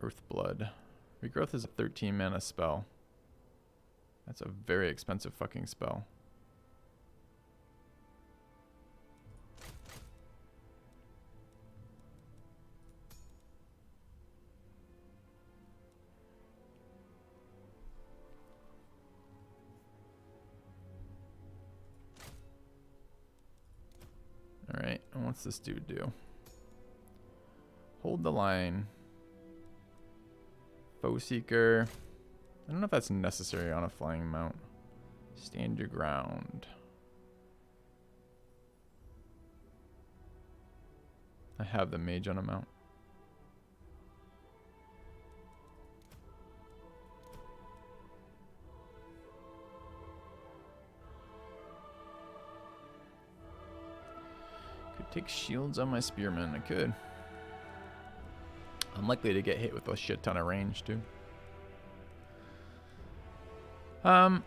Earthblood. Regrowth is a 13 mana spell. That's a very expensive fucking spell. Alright, and what's this dude do? Hold the line. Foe Seeker. I don't know if that's necessary on a flying mount. Stand your ground. I have the mage on a mount. Could take shields on my spearman. I could. I'm likely to get hit with a shit ton of range too. The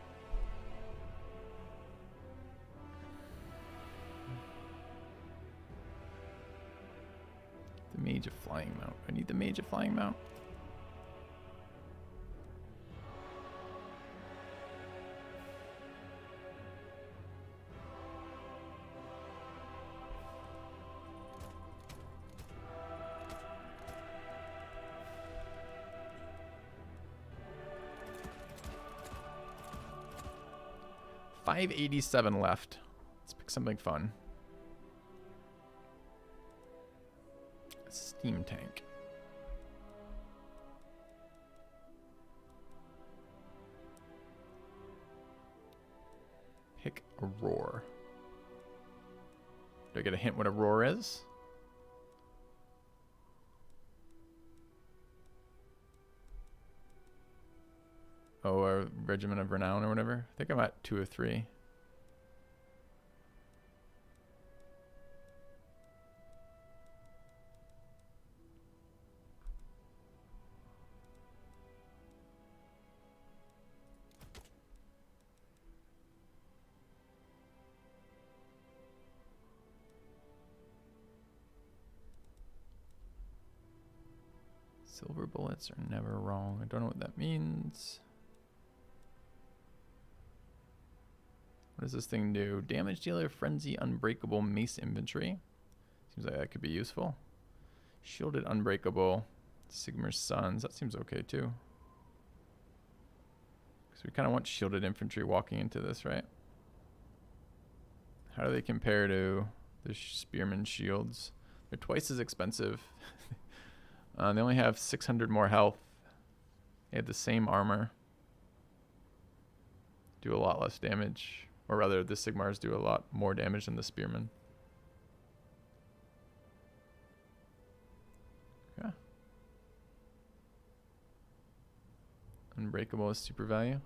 mage of flying mount. I need the mage of flying mount. $587 left. Let's pick something fun. Steam tank. Pick a roar. Do I get a hint what a roar is? Oh, a regiment of renown or whatever. I think I'm at 2 or 3. Silver bullets are never wrong. I don't know what that means. What does this thing do? Damage dealer, frenzy, unbreakable, mace infantry. Seems like that could be useful. Shielded, unbreakable, Sigmar's Sons. That seems okay too. Because we kind of want shielded infantry walking into this, right? How do they compare to the spearman shields? They're twice as expensive. They only have 600 more health. They have the same armor. Do a lot less damage. Or rather, the Sigmars do a lot more damage than the spearmen. Yeah. Unbreakable is super value.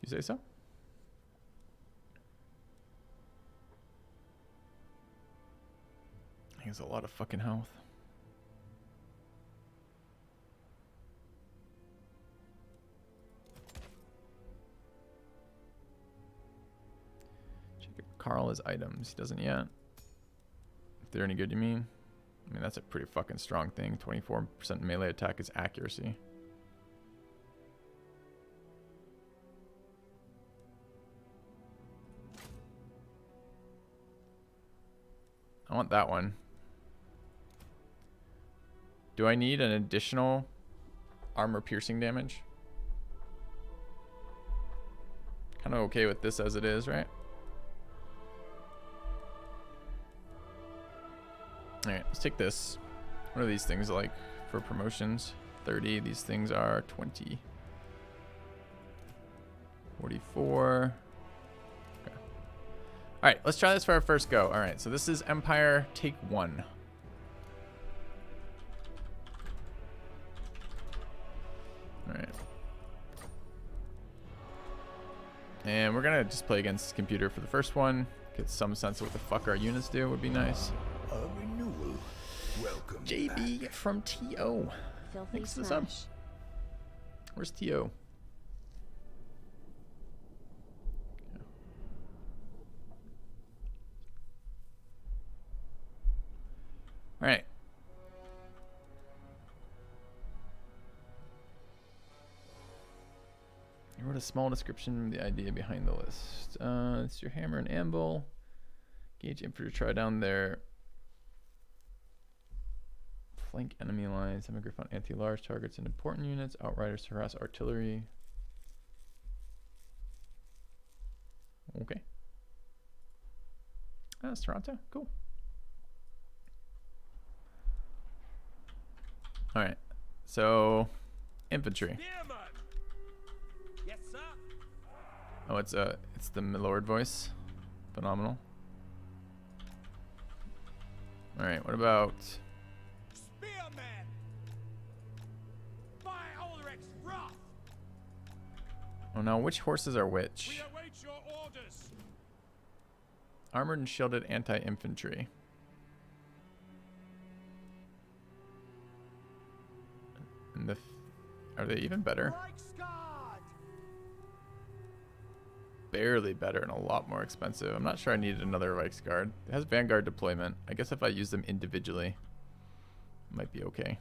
You say so? I think it's a lot of fucking health. Carl has items. He doesn't yet. If they're any good, you mean? I mean, that's a pretty fucking strong thing. 24% melee attack is accuracy. I want that one. Do I need an additional armor piercing damage? Kind of okay with this as it is, right? Alright, let's take this. What are these things like for promotions? 30. These things are 20. 44. Okay. Alright, let's try this for our first go. Alright, so this is Empire Take 1. Alright. And we're gonna just play against computer for the first one. Get some sense of what the fuck our units do would be nice. Welcome JB back. from TO. Thanks for the sub. Where's TO? Alright. a small description of the idea behind the list. It's your hammer and anvil. Gauge infantry, try down there. Flank enemy lines. Emigrate on anti-large targets and important units. Outriders harass artillery. Okay. That's Toronto. Cool. All right. So, infantry. Yes, sir. Oh, it's the Milord voice. Phenomenal. All right. What about? Spearman. By Ulrich's wrath. Oh no, which horses are which? We await your orders. Armored and shielded anti-infantry. And are they even better? Barely better and a lot more expensive. I'm not sure I needed another Reichsguard. It has Vanguard deployment. I guess if I use them individually, it might be okay.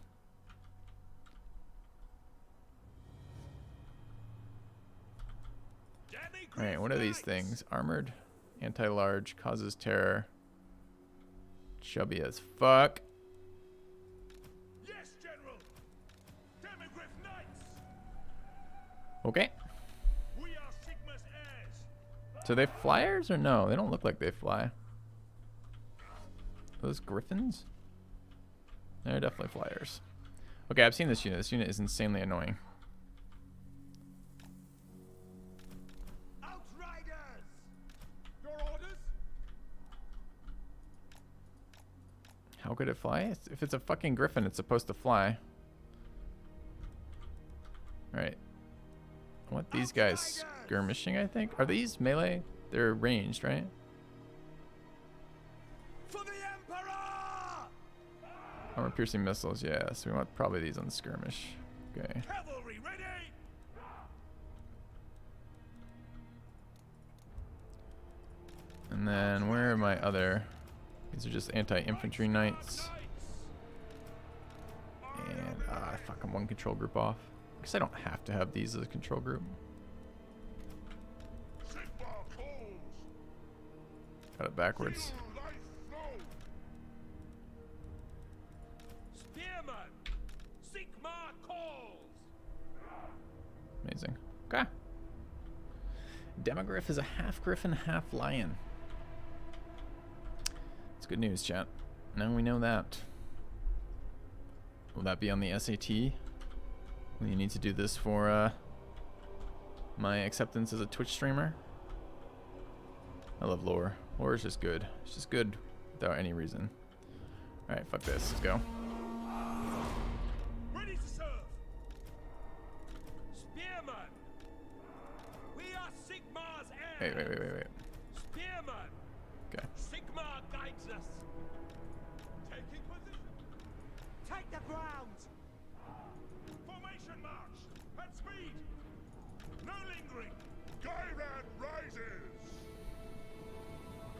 Alright, what are these things? Armored, anti-large, causes terror. Chubby as fuck. Yes, General. Demigriff Knights. Okay. We are Sigma's heirs. So they flyers or no? They don't look like they fly. Are those griffins? They're definitely flyers. Okay, I've seen this unit. This unit is insanely annoying. Outriders. Your orders? How could it fly? If it's a fucking griffin, it's supposed to fly. Alright. I want these guys skirmishing, I think. Are these melee? They're ranged, right? For the Emperor! Armor piercing missiles, yeah. So we want probably these on skirmish. Okay. Cavalry ready! And then where are my other? These are just anti-infantry knights. And fuck, I'm one control group off. I guess I don't have to have these as a control group. Got it backwards. Spearman! Sigmar calls! Amazing. Okay. Demogriff is a half griffin, half lion. It's good news, chat. Now we know that. Will that be on the SAT? Will you need to do this for my acceptance as a Twitch streamer? I love lore. Lore is just good. It's just good without any reason. Alright, fuck this. Let's go. Ready to serve! Spearman! We are Sigmar's heirs! Wait. Spearman! Okay. Sigmar guides us! Taking position! Take the ground! Formation march! At speed! No lingering! Gairan rises!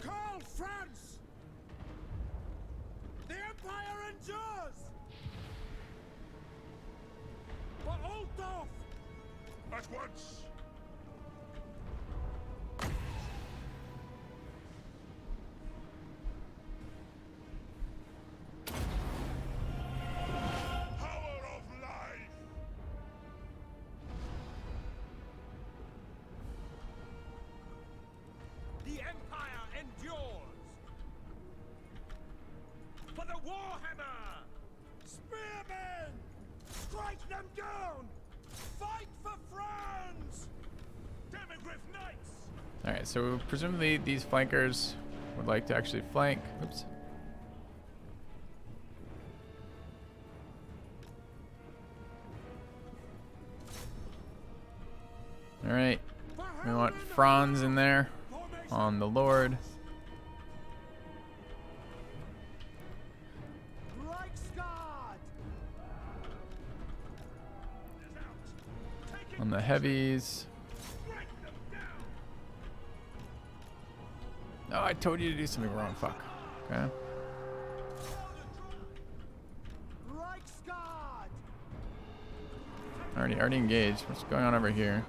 Call France! The Empire endures! But Altdorf! At once! Power of life! The Empire endures! For the Warhammer! Spearmen! Strike them down! Fight for France! Demigriff Knights! Alright, so presumably these flankers would like to actually flank. Oops. Alright. We want Franz in there on the Lord. On the heavies. No, I told you to do something wrong. Fuck. Okay. Already engaged. What's going on over here?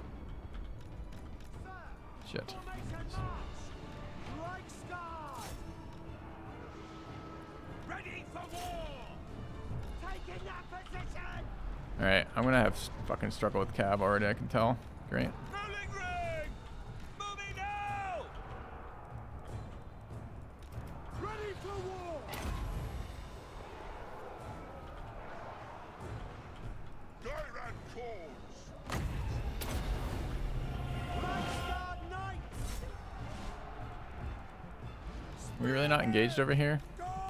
Shit. Formation march! Reichsguard! Ready for war! Taking that position! Alright, I'm gonna have fucking struggle with Cav already, I can tell. Great. No lingering! Moving now! Ready for war! Gairan calls! Reichsguard Knights! Are we really not engaged over here?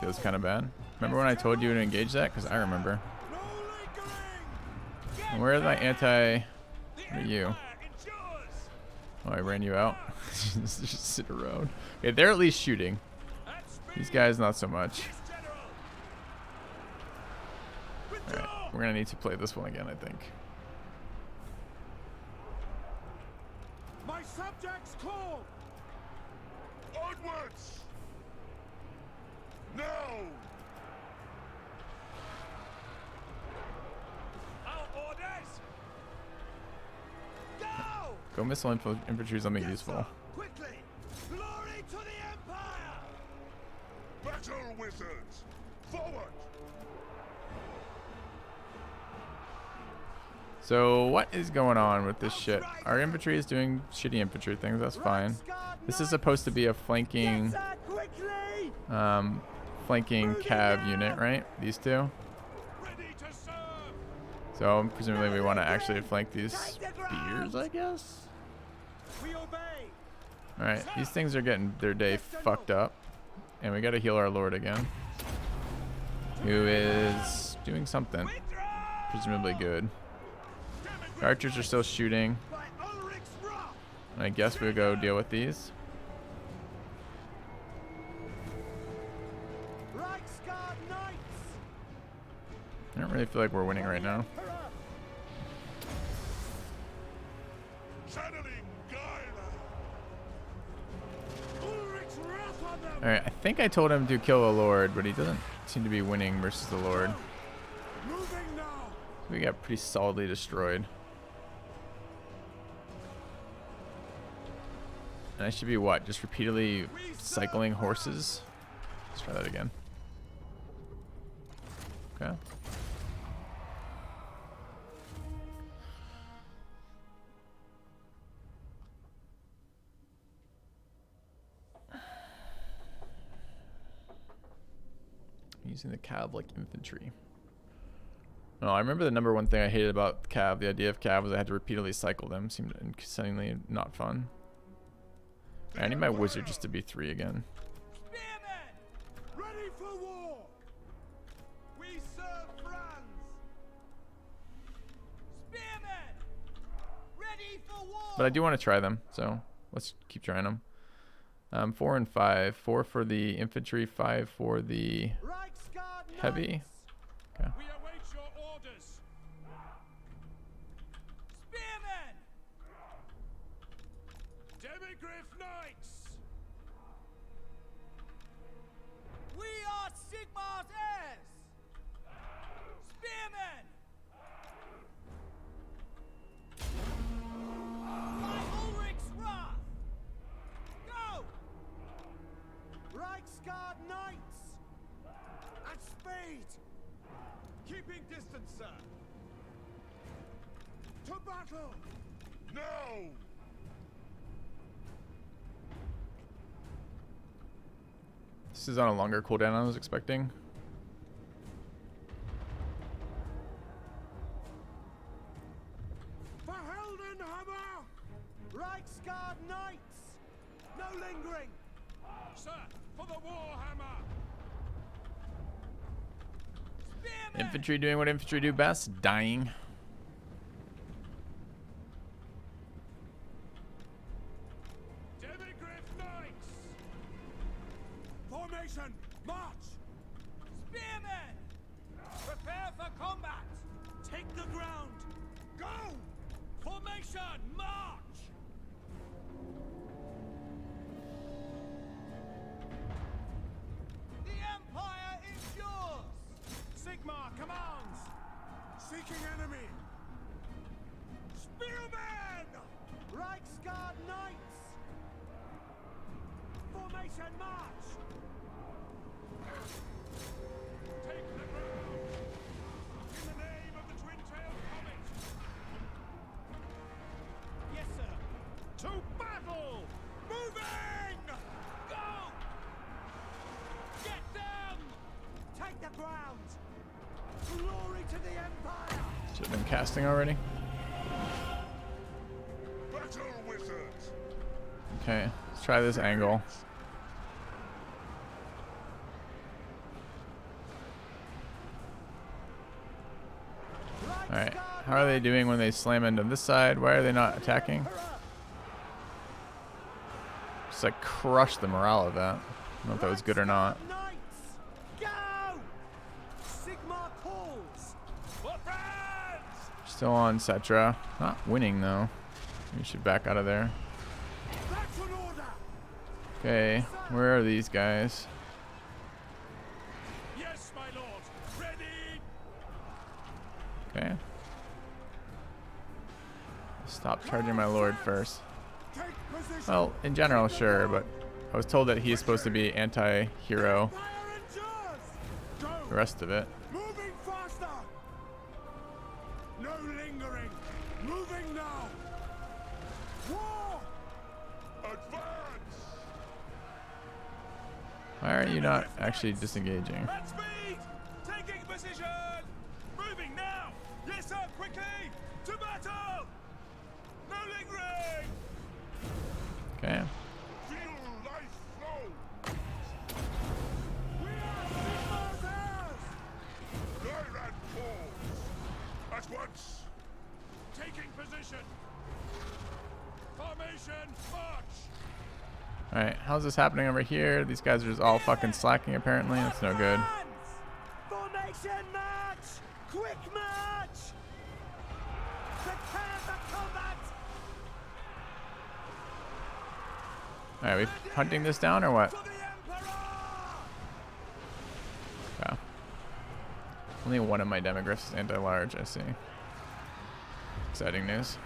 Feels kind of bad. Remember when I told you to engage that? Because I remember. No lingering! And where is my anti... The Where are you? Empire endures! Oh, I ran you out. Just sit around. Okay, they're at least shooting. At speed! These guys, not so much. Yes, General! Alright, Withdraw! we're gonna need to play this one again, I think. My subjects call! Onwards! Now! Our orders! Go! Go missile infantry is something useful. Quickly! Glory to the Empire! Battle wizards! Forward! So what is going on with this shit? Our infantry is doing shitty infantry things, that's fine. This is supposed to be a flanking flanking cav unit, right? These two. Ready to serve! So presumably we want to actually flank these spears, I guess. We obey! Alright, these things are getting their day fucked up. And we gotta heal our lord again. Who is doing something. Withdraw! Presumably good. Archers are still shooting. By Ulrich's wrath! And I guess we'll go deal with these. Reichsguard Knights! I don't really feel like we're winning right now. Channeling Gaila! Ulrich's wrath on them! Alright, I think I told him to kill the lord, but he doesn't seem to be winning versus the lord. Moving now! We got pretty solidly destroyed. And I should be what? Just repeatedly cycling horses? Let's try that again. Okay. Using the cav like infantry. No, I remember the number one thing I hated about cav, the idea of cav, was I had to repeatedly cycle them. Seemed insanely not fun. I need my wizard just to be 3 again. Spearmen! Ready for war! We serve France! Spearmen! Ready for war! But I do want to try them, so let's keep trying them. 4 and 5. 4 for the infantry, 5 for the Reichsguard heavy. Knights! Okay. We await your orders! Spearmen! Demigriff Knights! We are Sigmar's heirs! Spearmen! By Ulrich's wrath! Go! Reichsguard Knights! At speed! Keeping distance, sir! To battle! No! This is on a longer cooldown than I was expecting. For Heldenhammer! Reichsguard Knights! No lingering! Sir, for the Warhammer! Spearmen! Infantry doing what infantry do best, dying. Demigriff Knights! Formation, march! Spearmen! Prepare for combat! Take the ground! Go! Formation, march! The Empire is yours! Sigmar commands! Seeking enemy! Spearmen! Reichsguard Knights! Formation march! Take the ground! In the name of the twin-tailed comet! Yes, sir. To battle! Moving! Go! Get them! Take the ground! Glory to the Empire! Should have been casting already. Battle wizards! Okay, let's try this angle. Alright, how are they doing when they slam into this side? Why are they not attacking? Just like crush the morale of that. I don't know if that was good or not. Knights! Go! Sigmar calls! For France! Still on Cetra. Not winning though. We should back out of there. That's an order! Okay, where are these guys? Yes, my lord! Ready! Okay. Stop charging my lord first. Take position! Well, in general, sure, but I was told that he is supposed to be anti-hero. Empire endures! The Go! rest of it. Moving faster! No lingering! Moving now! War! Advance! Why are you not actually disengaging? At speed! Taking position! Moving now! Yes, sir, quickly! To battle! No lingering! Okay. Feel life flow! We are Sigmar's heirs! Lyran falls! At once! Taking position! Formation march! Alright, how's this happening over here? These guys are just all fucking slacking apparently. That's no good. Advance! Formation march! Quick march! Prepare the combat! Alright, we hunting this down or what? To the Emperor! Yeah. Only one of my demogryphs is anti-large, I see. Exciting news.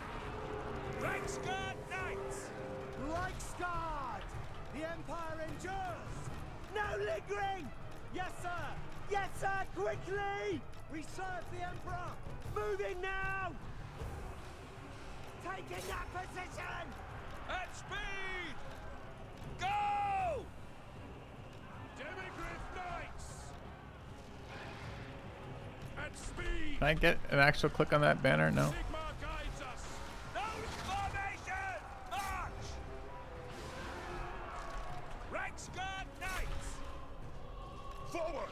Reichsguard Knights! Reichsguard! The Empire endures! No lingering! Yes, sir! Yes, sir! Quickly! We serve the Emperor! Moving now! Taking that position! At speed! Go! Demigryph Knights! At speed! Can I get an actual click on that banner? No. Sigmar guides us! No formation! March! Reichsguard Knights! Forward!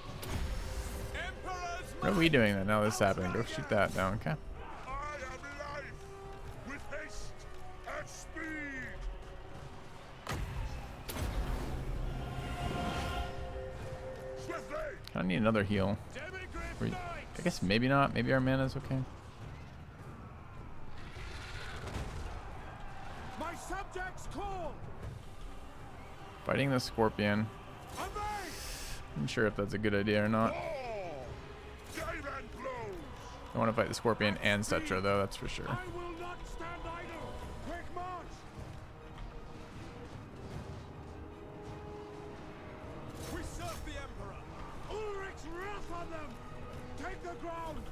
Emperor's What are we doing then? Now this is happening. Go shoot that down, okay? I am life! With haste! At speed! Swiftly! I need another heal. Demigryph Or- Knights! I guess maybe not. Maybe our mana's okay. My subjects call! Fighting the scorpion. Obey! I'm sure if that's a good idea or not. War! Gairan blows! I want to fight the scorpion and Cetra though, that's for sure. I will not stand idle! Quick march! We serve the Emperor! Ulrich's wrath on them! Take the ground!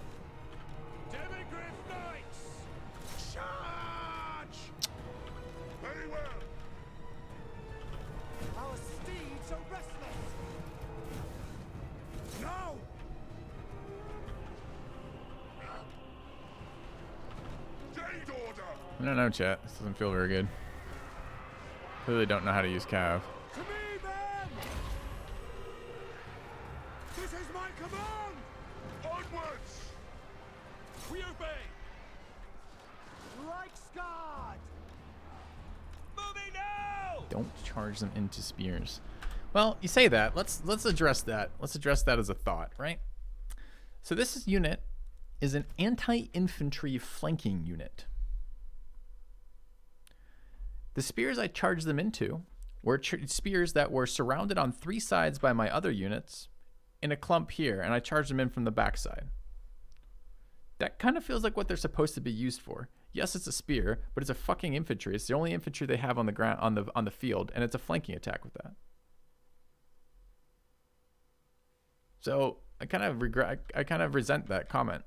Demigryph Knights! Charge! Very well! Our steeds are restless! Now! Jade order! I don't know, chat. This doesn't feel very good. Clearly don't know how to use Cav. To me, men! This is my command! Onwards! We obey! Reichsguard! Moving now! Don't charge them into spears. Well, you say that. Let's address that. Let's address that as a thought, right? So this unit is an anti-infantry flanking unit. The spears I charged them into were spears that were surrounded on 3 sides by my other units in a clump here, and I charged them in from the backside. That kind of feels like what they're supposed to be used for. Yes, it's a spear, but it's a fucking infantry. It's the only infantry they have on the ground on the field, and it's a flanking attack with that. So I kind of resent that comment.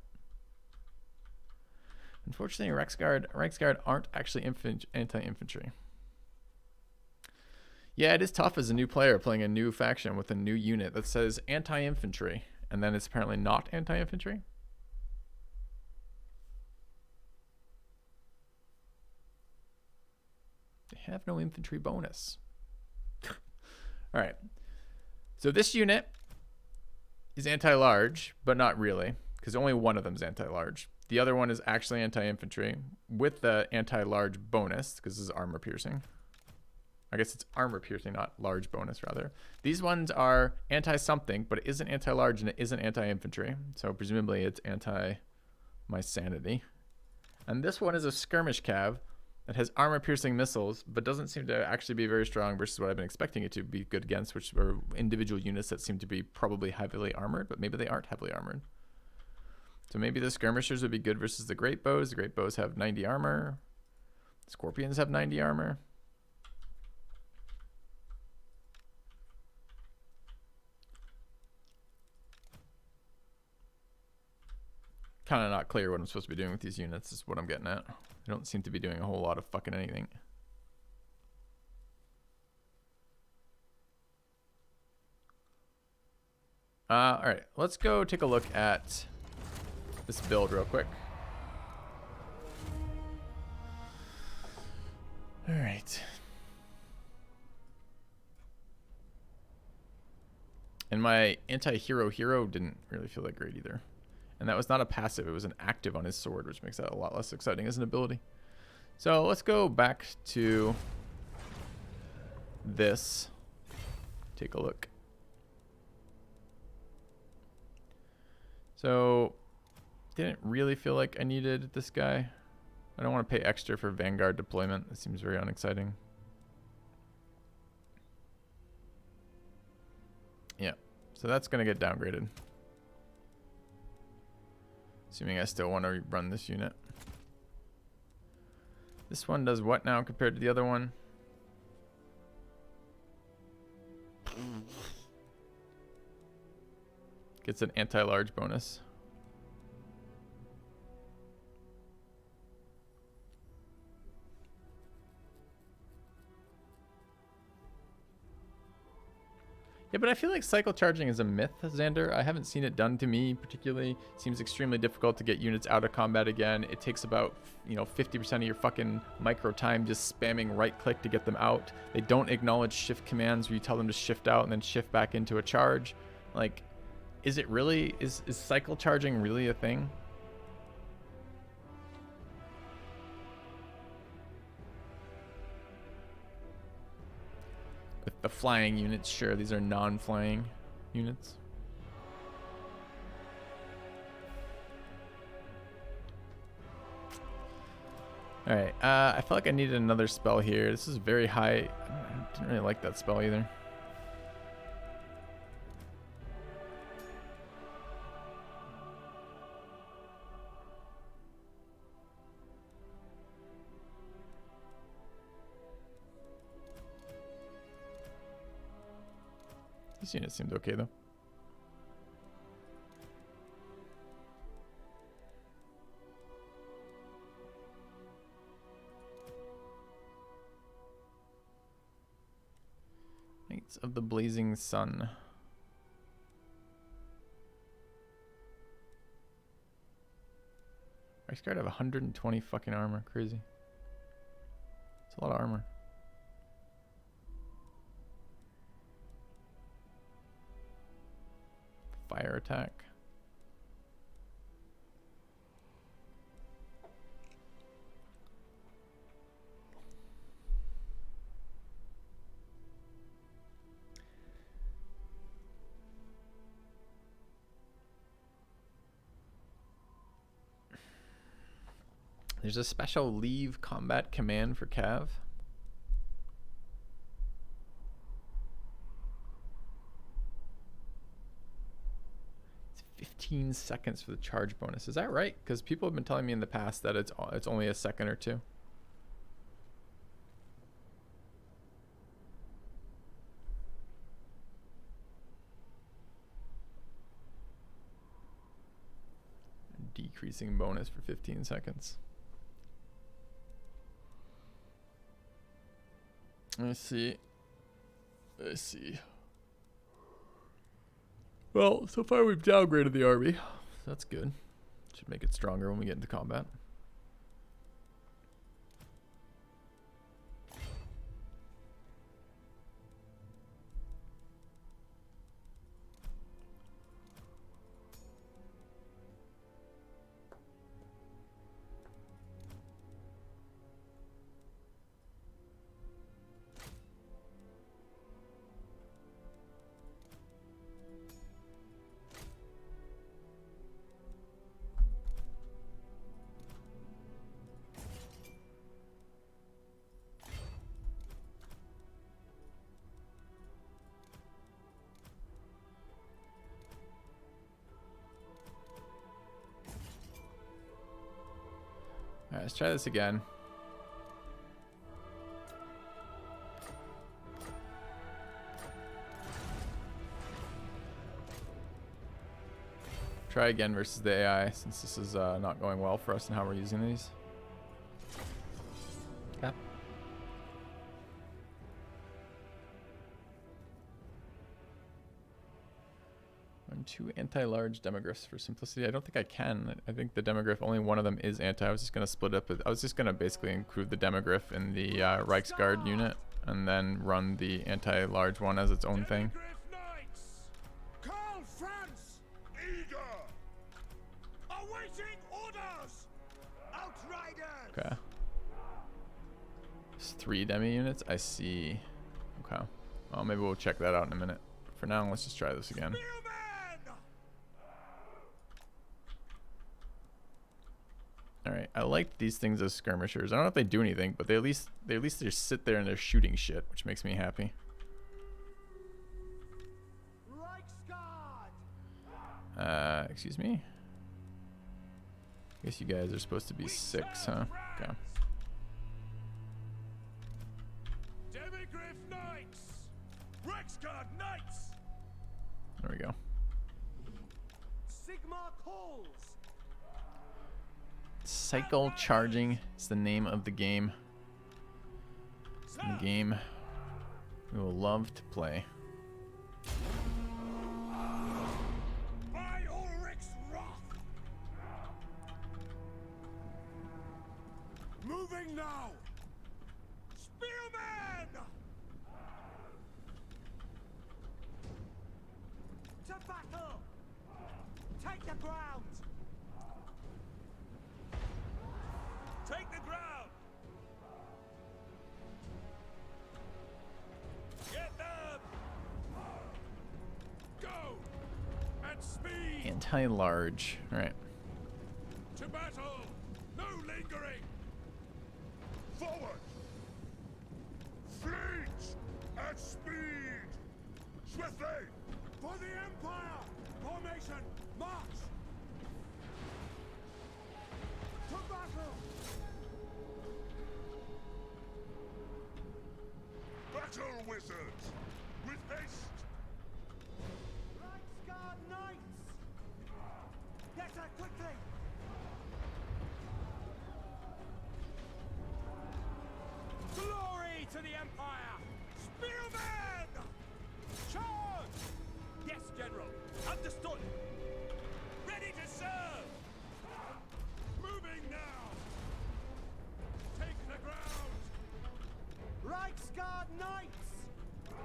Unfortunately, Reiksguard aren't actually anti-infantry. Yeah, it is tough as a new player playing a new faction with a new unit that says anti-infantry, and then it's apparently not anti-infantry. They have no infantry bonus. All right. So this unit is anti-large, but not really, because only one of them is anti-large. The other one is actually anti-infantry with the anti-large bonus, because this is armor piercing. I guess it's armor piercing, not large bonus, rather. These ones are anti-something, but it isn't anti-large and it isn't anti-infantry. So presumably it's anti-my sanity. And this one is a skirmish cav that has armor piercing missiles, but doesn't seem to actually be very strong versus what I've been expecting it to be good against, which are individual units that seem to be probably heavily armored, but maybe they aren't heavily armored. So maybe the skirmishers would be good versus the great bows. The great bows have 90 armor. Scorpions have 90 armor. Kind of not clear what I'm supposed to be doing with these units is what I'm getting at. I don't seem to be doing a whole lot of fucking anything. All right, let's go take a look at this build real quick. All right. And my anti-hero hero didn't really feel that great either. And that was not a passive, it was an active on his sword, which makes that a lot less exciting as an ability. So let's go back to this. Take a look. So, didn't really feel like I needed this guy. I don't want to pay extra for Vanguard deployment. It seems very unexciting. Yeah, so that's going to get downgraded. Assuming I still want to run this unit. This one does what now compared to the other one? Gets an anti-large bonus. Yeah, but I feel like cycle charging is a myth, Xander. I haven't seen it done to me particularly. It seems extremely difficult to get units out of combat again. It takes about, 50% of your fucking micro time just spamming right click to get them out. They don't acknowledge shift commands where you tell them to shift out and then shift back into a charge. Like, is it really, is cycle charging really a thing? With the flying units, sure, these are non-flying units. All right, I felt like I needed another spell here. This is very high. I didn't really like that spell either. This unit seemed okay though. Knights of the Blazing Sun. I scared of 120 fucking armor. Crazy. It's a lot of armor. Fire attack. There's a special leave combat command for Cav. 15 seconds for the charge bonus. Is that right? Because people have been telling me in the past that it's only a second or two. Decreasing bonus for 15 seconds. Let's see. Well, so far we've downgraded the army. That's good. Should make it stronger when we get into combat. Alright, let's try this again. Try again versus the AI, since this is not going well for us and how we're using these. Yeah. Run 2 anti-large demogryphs for simplicity. I don't think I can. I think the demogryph, only one of them is anti. I was just going to split up. I was just going to basically include the demogryph in the Reichsguard unit and then run the anti-large one as its own thing. Okay. It's 3 demi units. I see. Okay. Well, maybe we'll check that out in a minute. For now, let's just try this again. All right. I like these things as skirmishers. I don't know if they do anything, but they at least just sit there and they're shooting shit, which makes me happy. Excuse me. I guess you guys are supposed to be 6, huh? Okay. Demigryph Knights! Reichsguard Knights! There we go. Sigma calls. Cycle charging is the name of the game. The game we will love to play. Moving now! Spearman! To battle! Take the ground! Take the ground! Get them! Go! At speed! Anti-large. All right. To battle! No lingering! Forward! Fleet! At speed! Swiftly! For the Empire! Formation! March! To battle! Battle wizards! With haste! Reichsguard Knights! Get her quickly! Glory to the Empire! Spearmen! Charge! Yes, General! Understood! Ready to serve! Moving now! Take the ground! Reichsguard Knights!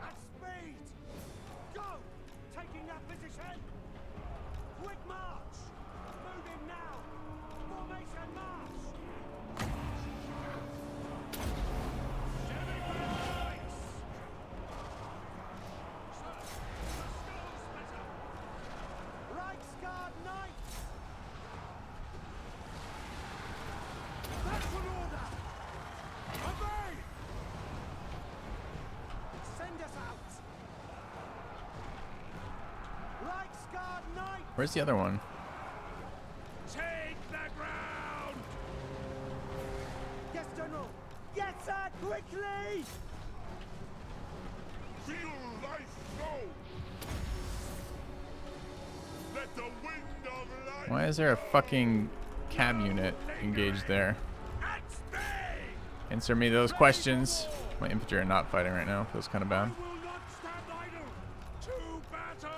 At speed! Go! Taking that position! Quick march! Moving now! Formation march! Reichsguard Knights! That's an order! Obey! Send us out! Reichsguard Knight! Where's the other one? Take the ground! Yes, General! Yes, sir! Quickly! Feel life flow! Let the wind of life... Why is there a fucking cab unit engaged there? At speed! Answer me those questions. My infantry are not fighting right now. Feels kind of bad. Will not stand idle! To battle!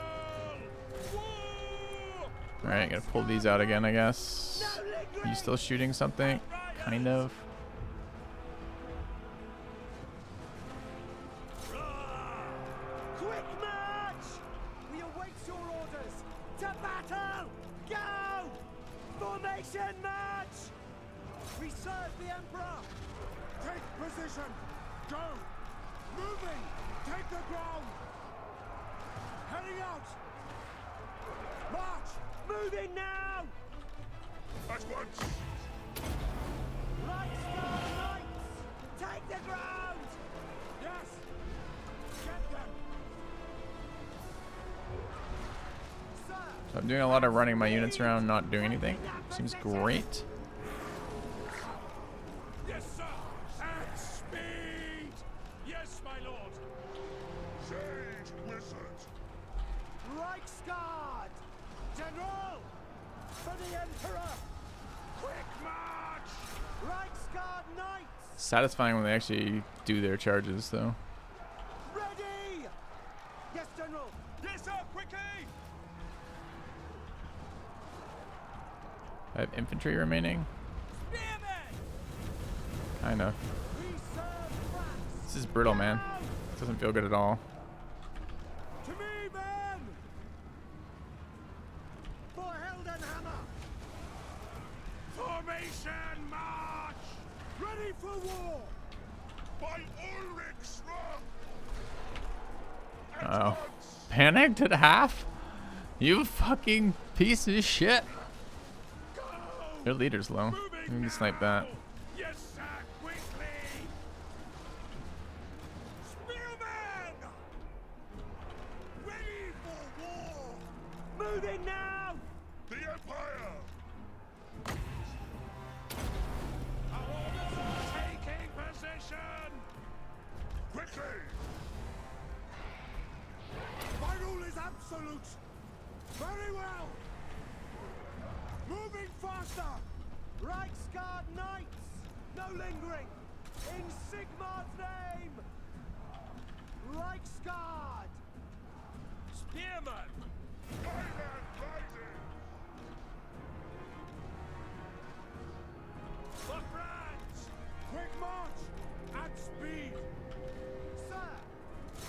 War! Alright, gotta pull these out again, I guess. You still shooting something? Kind of. Quick march! We await your orders! To battle! Go! Formation march! We serve the Emperor! Take position! Go! Moving! Take the ground! Heading out! March! Moving now! At once! Reichsguard Knights! Take the ground! Yes! Get them! Sir! So I'm doing a lot of running my units around, not doing anything. Seems great. Yes, sir! At speed! Yes, my lord! Sage wizard! Reichsguard! General! For the Emperor! Quick march! Reichsguard Knights! Satisfying when they actually do their charges, though. Ready! Yes, General! Yes, sir! Quickly! I have infantry remaining. Spearmen! Kinda. We serve France! This is brutal, man. Doesn't feel good at all. To me, men! For Heldenhammer! Formation march! Ready for war! By Ulrich's wrath! At Oh. once! Panicked at half? You fucking piece of shit. Go! Their leader's low. Moving You can now! snipe that. Yes, sir! Quickly! Spearmen! Ready for war! Moving now! The Empire! Our orders are taking position! Quickly! My rule is absolute! Very well! Moving faster! Reichsguard Knights! No lingering! In Sigmar's name! Reichsguard! Spearmen! Highland rising! For France! Quick march! At speed! Sir!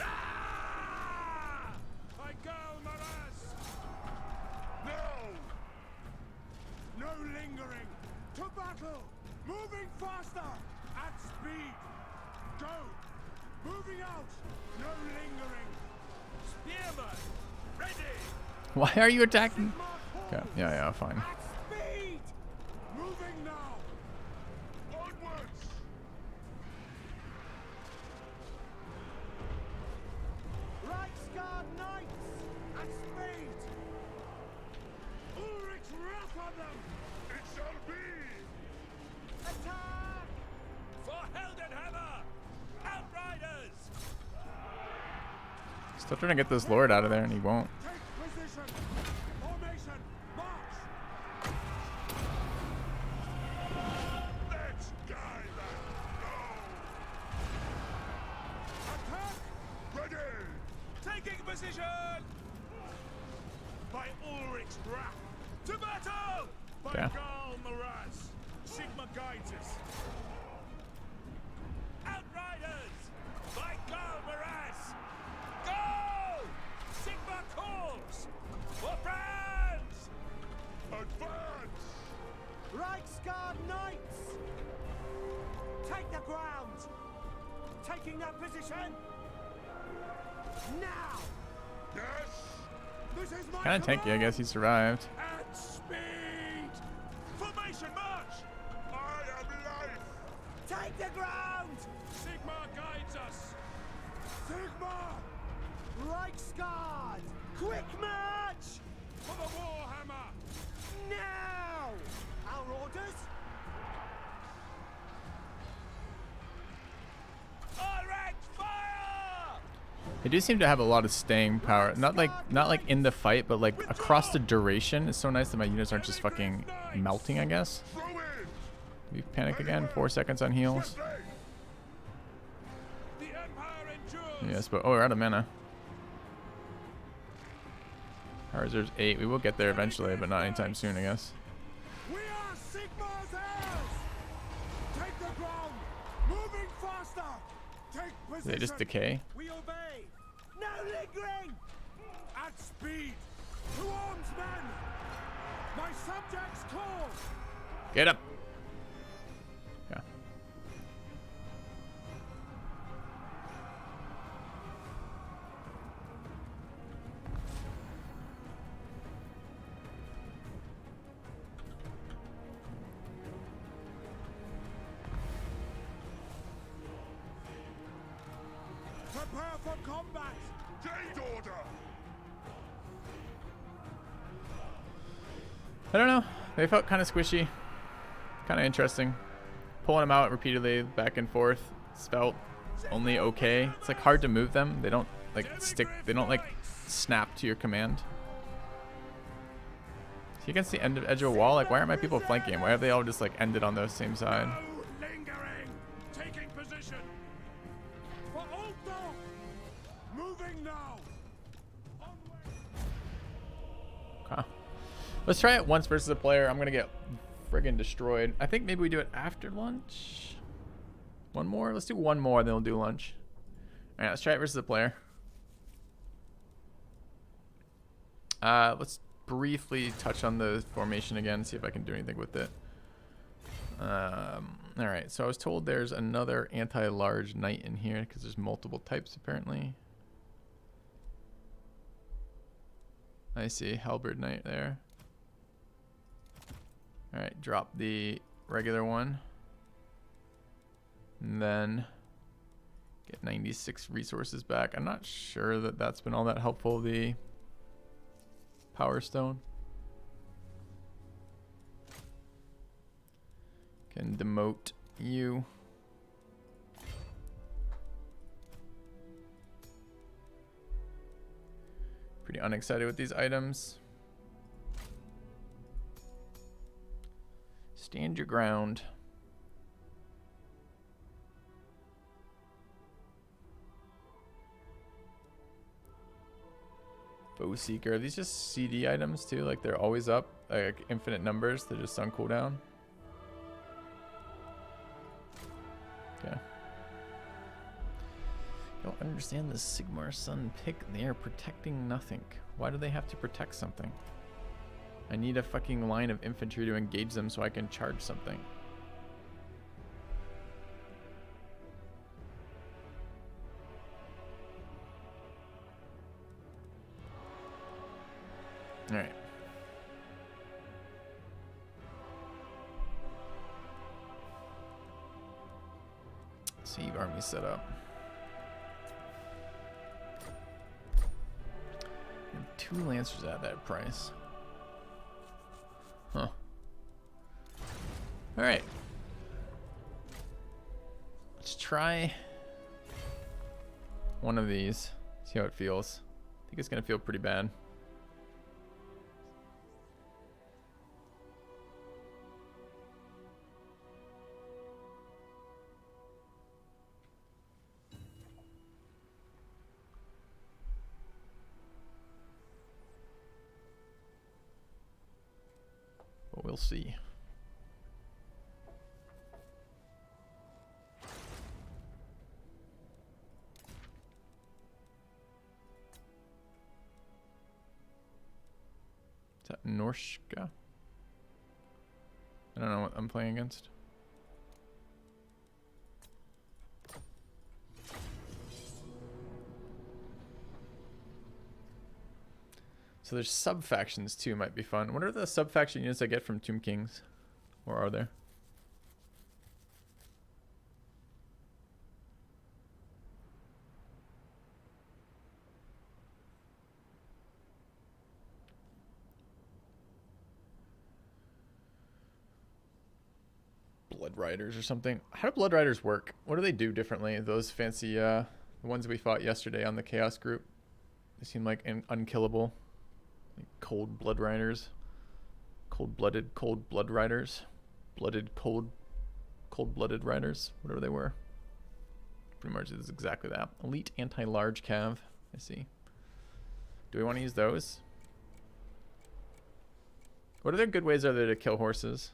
Ah! By Galmaras! No! No lingering! To battle! Moving faster! At speed! Go! Moving out! No lingering! Spearmen! Ready! Why are you attacking? Sigmar Okay. Yeah, fine. At speed! Moving now! Onwards! Reichsguard Knights! At speed! Ulrich's wrath on them! It shall be! Attack! For Heldenhammer! Outriders! Still trying to get this lord out of there, and he won't. Take position! Formation! March! Let's guide them! Attack! Go! Ready! Taking position! By Ulrich's wrath! To battle! By Okay. Galmaras! Sigma guides us! Outriders! By Galmaras! Go! Sigma calls! For France! Advance! Reichsguard Knights! Take the ground! Taking that position! Now! Yes! This is my Kind of tanky, I guess he survived. At speed! Formation march! I am life! Take the ground! Sigma guides us! Sigmar! Reichsguard! Quick march! For the Warhammer! Now! Our orders? Direct fire! They do seem to have a lot of staying power. Not like in the fight, but like across the duration. It's so nice that my units aren't just fucking melting, I guess. Throw in! Do we panic again? 4 seconds on heals. The Empire endures! Yes, but oh, we're out of mana. Our reserve's 8. We will get there eventually, but not anytime soon, I guess. We are Sigmar's heirs! Take the ground! Moving faster! Take Do position! they just decay? We obey! No lingering! At speed! To arms, men! My subjects call! Get up! Yeah. Prepare for combat! Jade order! I don't know. They felt kind of squishy. Kind of interesting. Pulling them out repeatedly, back and forth. It's felt only okay. It's like hard to move them. They don't like stick. They don't like snap to your command. See against the edge of a wall. Like, why aren't my people flanking? Why have they all just like ended on the same side? No lingering! Taking position! For Ultdorf! Moving now! Okay. Let's try it once versus a player. I'm gonna get friggin' destroyed. I think maybe we do it after lunch. One more. Let's do one more, then we'll do lunch. All right, let's try it versus a player. Let's briefly touch on the formation again, see if I can do anything with it. All right, so I was told there's another anti-large knight in here because there's multiple types apparently. I see halberd knight there. All right, drop the regular one. And then get 96 resources back. I'm not sure that that's been all that helpful, the Power Stone. Can demote you. Pretty unexcited with these items. Stand your ground. Bow Seeker. Are these just CD items too? Like they're always up? Like infinite numbers? They're just on cooldown? Okay. Don't understand the Sigmar Sun pick. They are protecting nothing. Why do they have to protect something? I need a fucking line of infantry to engage them so I can charge something. Alright. Siege army set up. And 2 lancers at that price. Huh. Alright. Let's try one of these. See how it feels. I think it's gonna feel pretty bad. But we'll see. Is that Norska? I don't know what I'm playing against. So there's sub-factions too, might be fun. What are the sub-faction units I get from Tomb Kings? Or are there? Blood Riders or something. How do Blood Riders work? What do they do differently? Those fancy the ones we fought yesterday on the Chaos group. They seem like unkillable. Like cold Blood Riders. Cold-blooded cold Blood Riders. Blooded cold-blooded riders. Whatever they were. Pretty much is exactly that. Elite anti-large cav. I see. Do we want to use those? What other good ways are there to kill horses?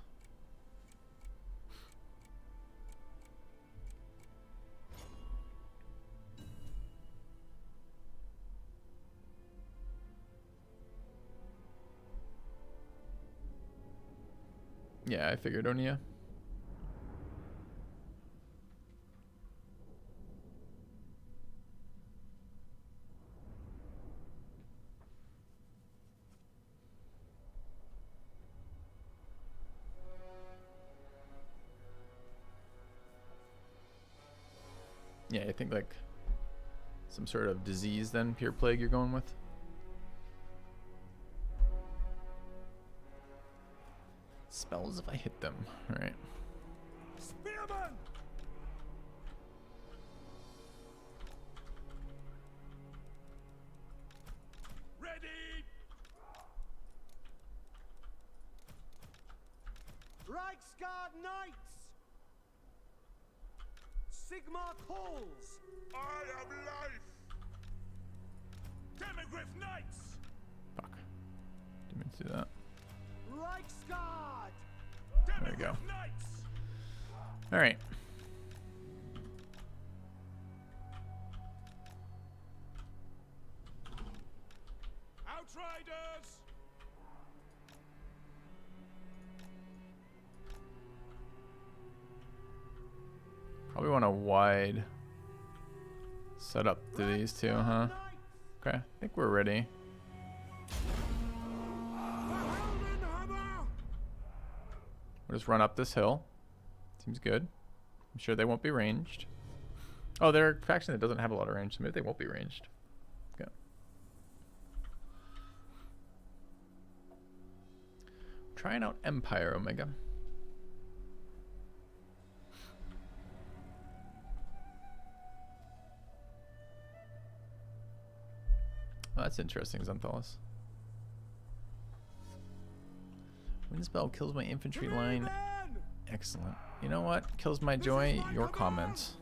Yeah, I figured, Onia. Yeah, I think like some sort of disease then, pure plague you're going with. Spells if I hit them. All right. Spearman! Ready! Reichsguard Knights! Sigmar calls! I am life! Demogryph Knights! Fuck. Didn't mean to do that. Reichsguard! There we go. Demogryph Knights! All right. Outriders! Probably want a wide setup to these two, huh? Okay, I think we're ready. We'll just run up this hill. Seems good. I'm sure they won't be ranged. Oh, they're a faction that doesn't have a lot of range, so maybe they won't be ranged. Okay. Trying out Empire Omega. Oh, that's interesting, Xanthalos. Wind spell kills my infantry line. Excellent. You know what? Kills my joy? Your comments.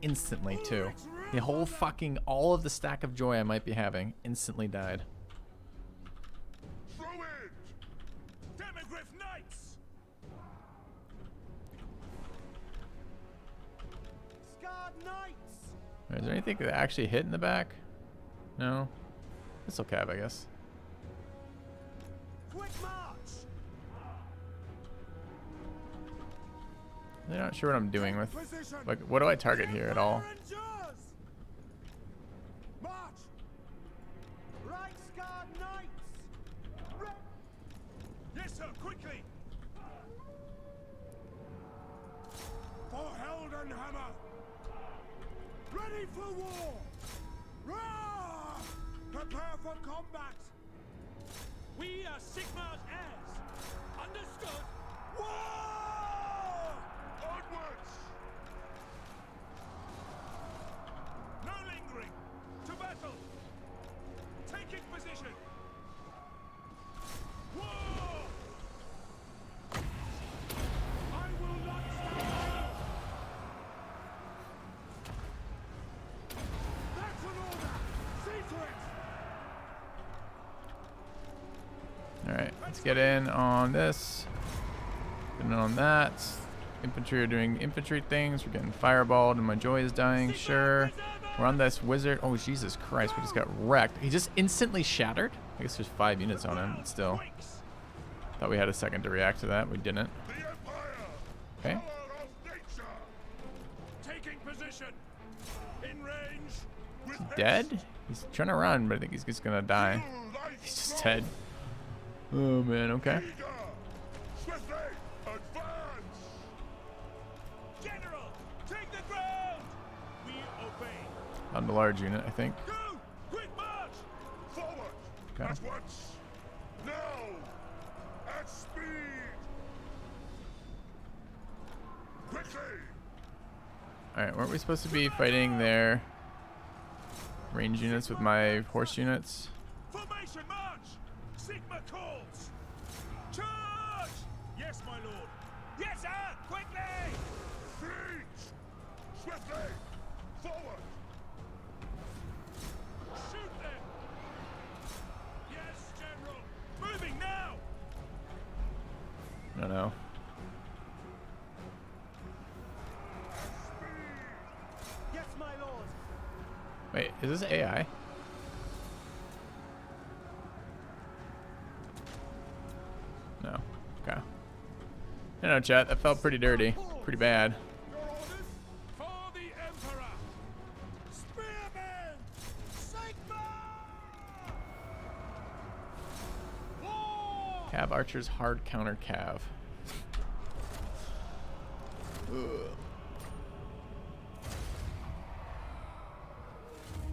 Instantly, too. The whole fucking, all of the stack of joy I might be having instantly died. Throw it! Demogryph Knights! Guard Knights! Is there anything that actually hit in the back? No? It's okay, I guess. Quick march! I'm not sure what I'm doing with. Like, what do I target here at all? March! Reichsguard Knights! Yes, sir, quickly! For Heldenhammer! Ready for war! Roar! Prepare for combat! We are Sigmar's heirs! Understood? War! Onwards! No lingering! To battle! Taking position! War! I will not stand still! That's an order! See to it! Alright, let's get in on this. Get in on that. Infantry are doing infantry things. We're getting fireballed and my joy is dying. Sure. We're on this wizard. Oh, Jesus Christ. We just got wrecked. He just instantly shattered. I guess there's 5 units on him, but still. Thought we had a second to react to that. We didn't. Okay. Taking position. In range. Is he dead? He's trying to run, but I think he's just gonna die. He's just dead. Oh, man. Okay. Swiftly advance. General, take the ground. We obey. On the large unit, I think. Go! Quick march! Forward! Okay. At once! Now! At speed! Alright, weren't we supposed to be fighting their range units with my horse units? Formation march! Sigma calls! Charge! Yes, my lord. Yes, sir! Quickly! Siege! Swiftly! Forward! Shoot them! Yes, General! Moving now! I don't know. Yes, my lord. Wait, is this AI? No. Okay. I know, chat. That felt pretty dirty. Pretty bad. Your orders? For the Emperor! Spearmen! Sigma! War! Cav archers, hard counter cav. Ugh.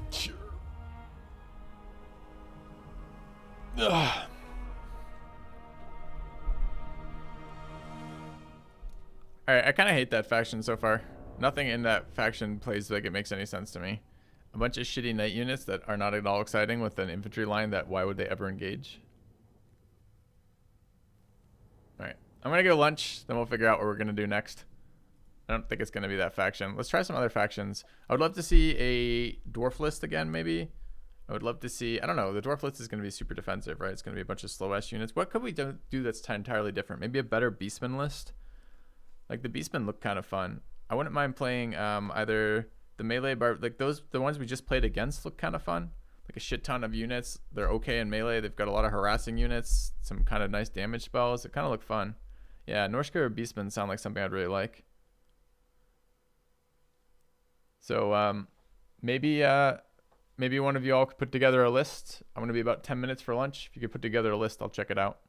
Sure. Ugh. Alright, I kind of hate that faction so far. Nothing in that faction plays like it makes any sense to me. A bunch of shitty knight units that are not at all exciting with an infantry line that why would they ever engage? Alright, I'm gonna go lunch, then we'll figure out what we're gonna do next. I don't think it's gonna be that faction. Let's try some other factions. I would love to see a dwarf list again, maybe. I would love to see, I don't know, the dwarf list is gonna be super defensive, right? It's gonna be a bunch of slow S units. What could we do that's entirely different? Maybe a better beastman list? Like the beastmen look kind of fun. I wouldn't mind playing either the melee like the ones we just played against look kind of fun. Like a shit ton of units. They're okay in melee. They've got a lot of harassing units, some kind of nice damage spells. It kind of look fun. Yeah, Norska or beastmen sound like something I'd really like. So maybe one of you all could put together a list. I'm gonna be about 10 minutes for lunch. If you could put together a list, I'll check it out.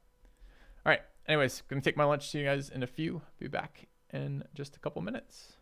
All right. Anyways, gonna take my lunch. See you guys in a few. Be back in just a couple minutes.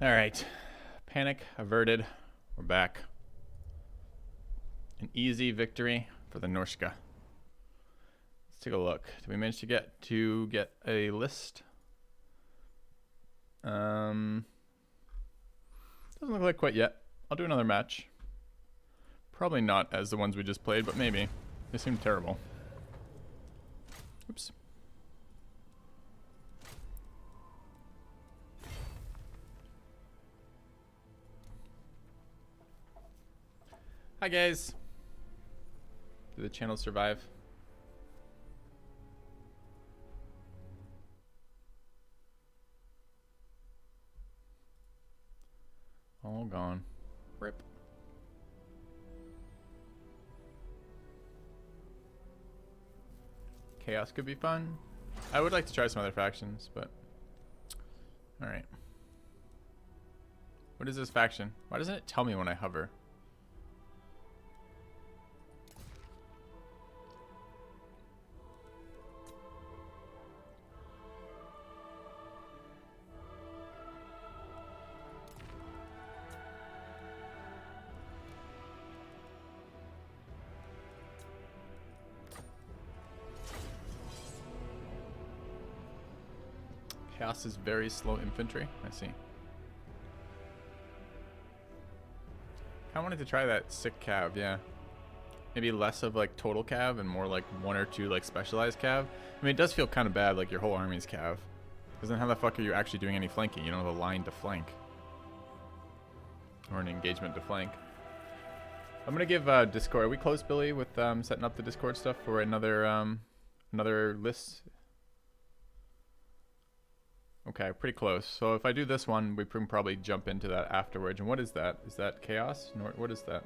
All right. Panic averted. We're back. An easy victory for the Norska. Let's take a look. Did we manage to get a list? Doesn't look like quite yet. I'll do another match. Probably not as the ones we just played, but maybe. They seem terrible. Oops. Hi guys. Did the channel survive? All gone. Rip. Chaos could be fun. I would like to try some other factions, but... Alright. What is this faction? Why doesn't it tell me when I hover? Chaos is very slow infantry. I see. I wanted to try that sick cav, yeah. Maybe less of like total cav and more like 1 or 2 like specialized cav. I mean, it does feel kind of bad, like your whole army's cav. Because then how the fuck are you actually doing any flanking? You don't have a line to flank. Or an engagement to flank. I'm gonna give Discord. Are we close, Billy, with setting up the Discord stuff for another list? Okay, pretty close. So if I do this one, we can probably jump into that afterwards. And what is that? Is that chaos? What is that?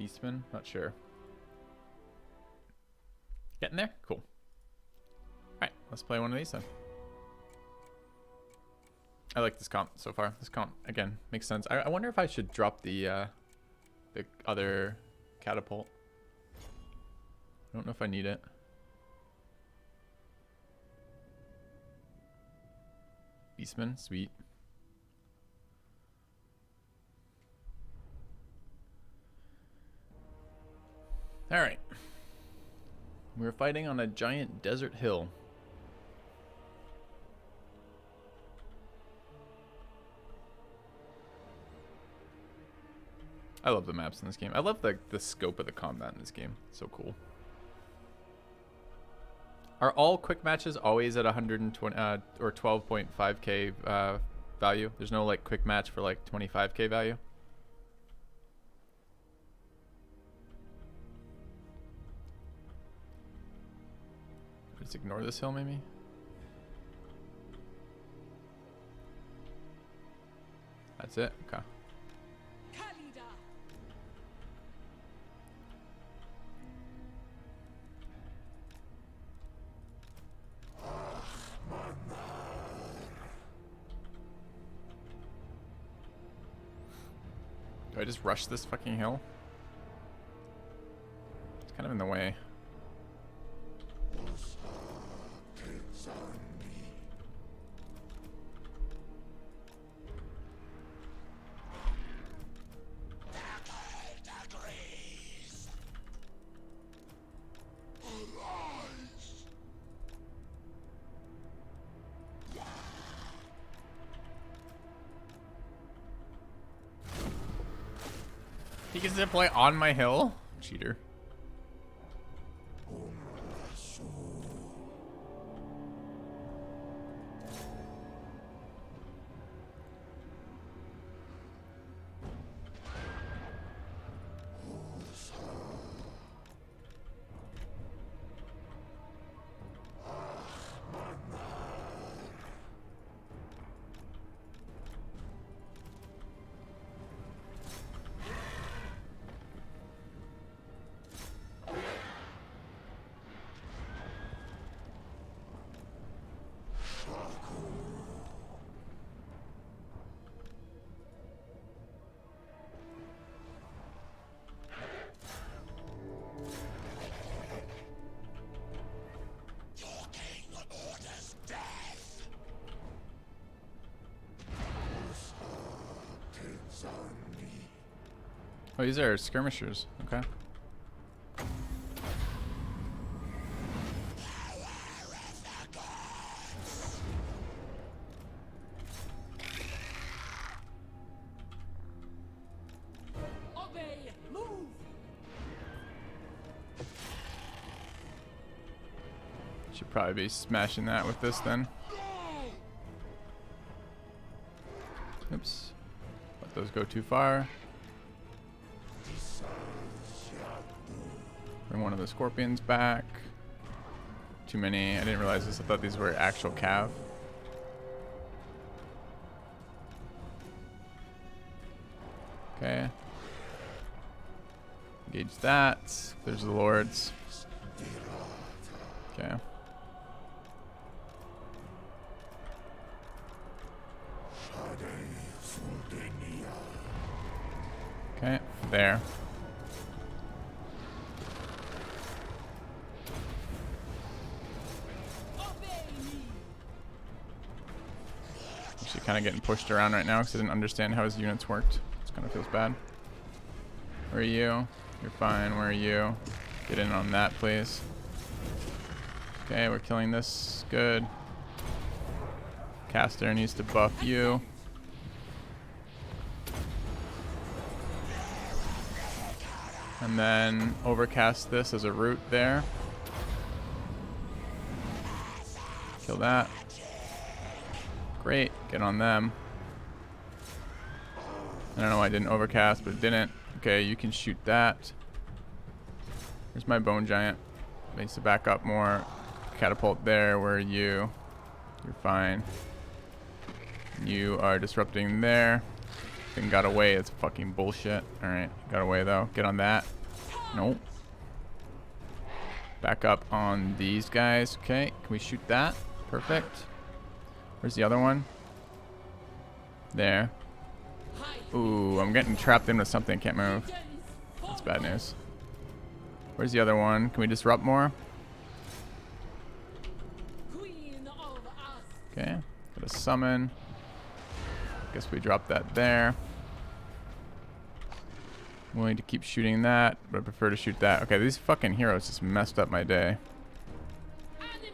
Beastman? Not sure. Getting there? Cool. Alright, let's play one of these then. I like this comp so far. This comp, again, makes sense. I wonder if I should drop the other catapult. I don't know if I need it. Beastman, sweet. Alright. We're fighting on a giant desert hill. I love the maps in this game. I love the scope of the combat in this game. It's so cool. Are all quick matches always at 120 or 12.5k value? There's no like quick match for like 25k value? Just ignore this hill maybe? That's it? Okay. Do I just rush this fucking hill? It's kind of in the way. He gets to deploy on my hill? Cheater. Oh, these are skirmishers. Okay. Should probably be smashing that with this then. Oops. Let those go too far. Bring one of the scorpions back. Too many. I didn't realize this. I thought these were actual cav. Okay. Engage that. There's the lords. Okay. Okay, there. Actually kind of getting pushed around right now because I didn't understand how his units worked. It kind of feels bad. Where are you? You're fine. Where are you? Get in on that, please. Okay, we're killing this. Good. Caster needs to buff you. And then overcast this as a root there. Kill that. Great. Get on them. I don't know why I didn't overcast, but it didn't. Okay, you can shoot that. Here's my bone giant. Needs to back up more. Catapult there. Where are you? You're fine. You are disrupting there. Thing got away. It's fucking bullshit. Alright, got away though. Get on that. Nope. Back up on these guys. Okay, can we shoot that? Perfect. Where's the other one? There. Ooh, I'm getting trapped into something. Can't move. That's bad news. Where's the other one? Can we disrupt more? Okay. Got a summon. Guess we drop that there. I'm willing to keep shooting that, but I prefer to shoot that. Okay, these fucking heroes just messed up my day.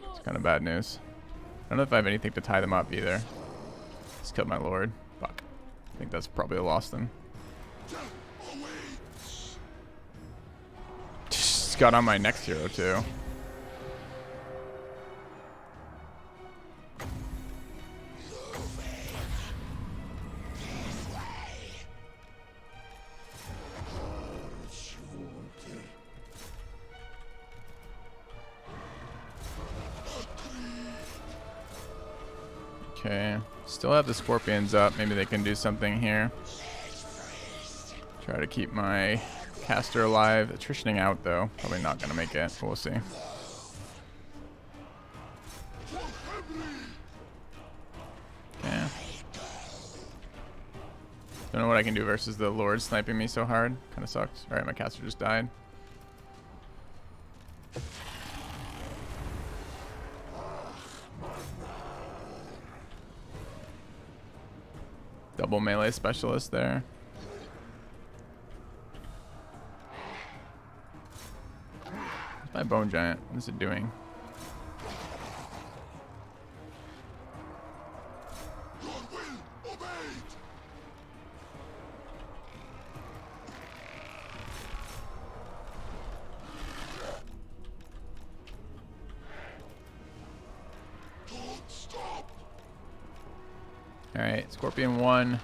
It's kind of bad news. I don't know if I have anything to tie them up either. Just killed my lord. Fuck. I think that's probably a loss then. Just got on my next hero too. Okay, still have the scorpions up. Maybe they can do something here. Try to keep my caster alive. Attritioning out though. Probably not gonna make it. We'll see. Okay. Don't know what I can do versus the lord sniping me so hard. Kind of sucks. All right, my caster just died. Double melee specialist there. Where's my bone giant? What is it doing? Alright, Scorpion 1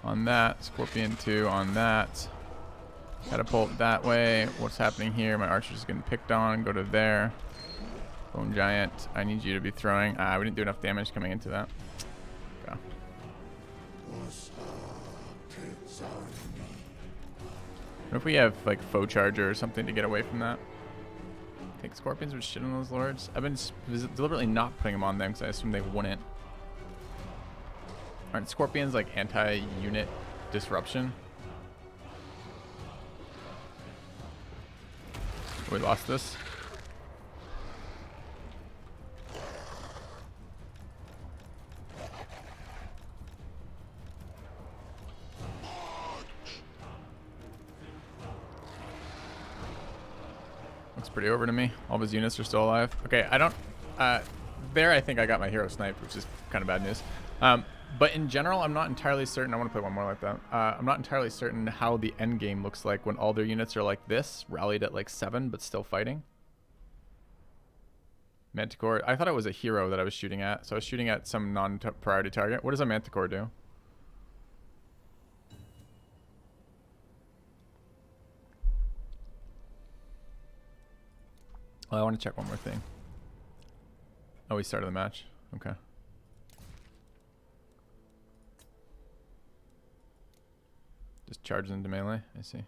on that, Scorpion 2 on that. Catapult that way. What's happening here? My archer's getting picked on. Go to there. Bone Giant, I need you to be throwing. Ah, we didn't do enough damage coming into that. Okay. What if we have like Foe Charger or something to get away from that? I think Scorpions would shit on those lords. I've been deliberately not putting them on them because I assumed they wouldn't. Aren't Scorpions like anti-unit disruption? We lost this. Looks pretty over to me. All of his units are still alive. Okay, I don't... there I think I got my hero sniped, which is kind of bad news. But in general, I'm not entirely certain. I want to play one more like that. I'm not entirely certain how the end game looks like when all their units are like this, rallied at like 7, but still fighting. Manticore. I thought it was a hero that I was shooting at. So I was shooting at some non-priority target. What does a Manticore do? Oh, I want to check one more thing. Oh, we started the match. Okay. Just charges into melee. I see.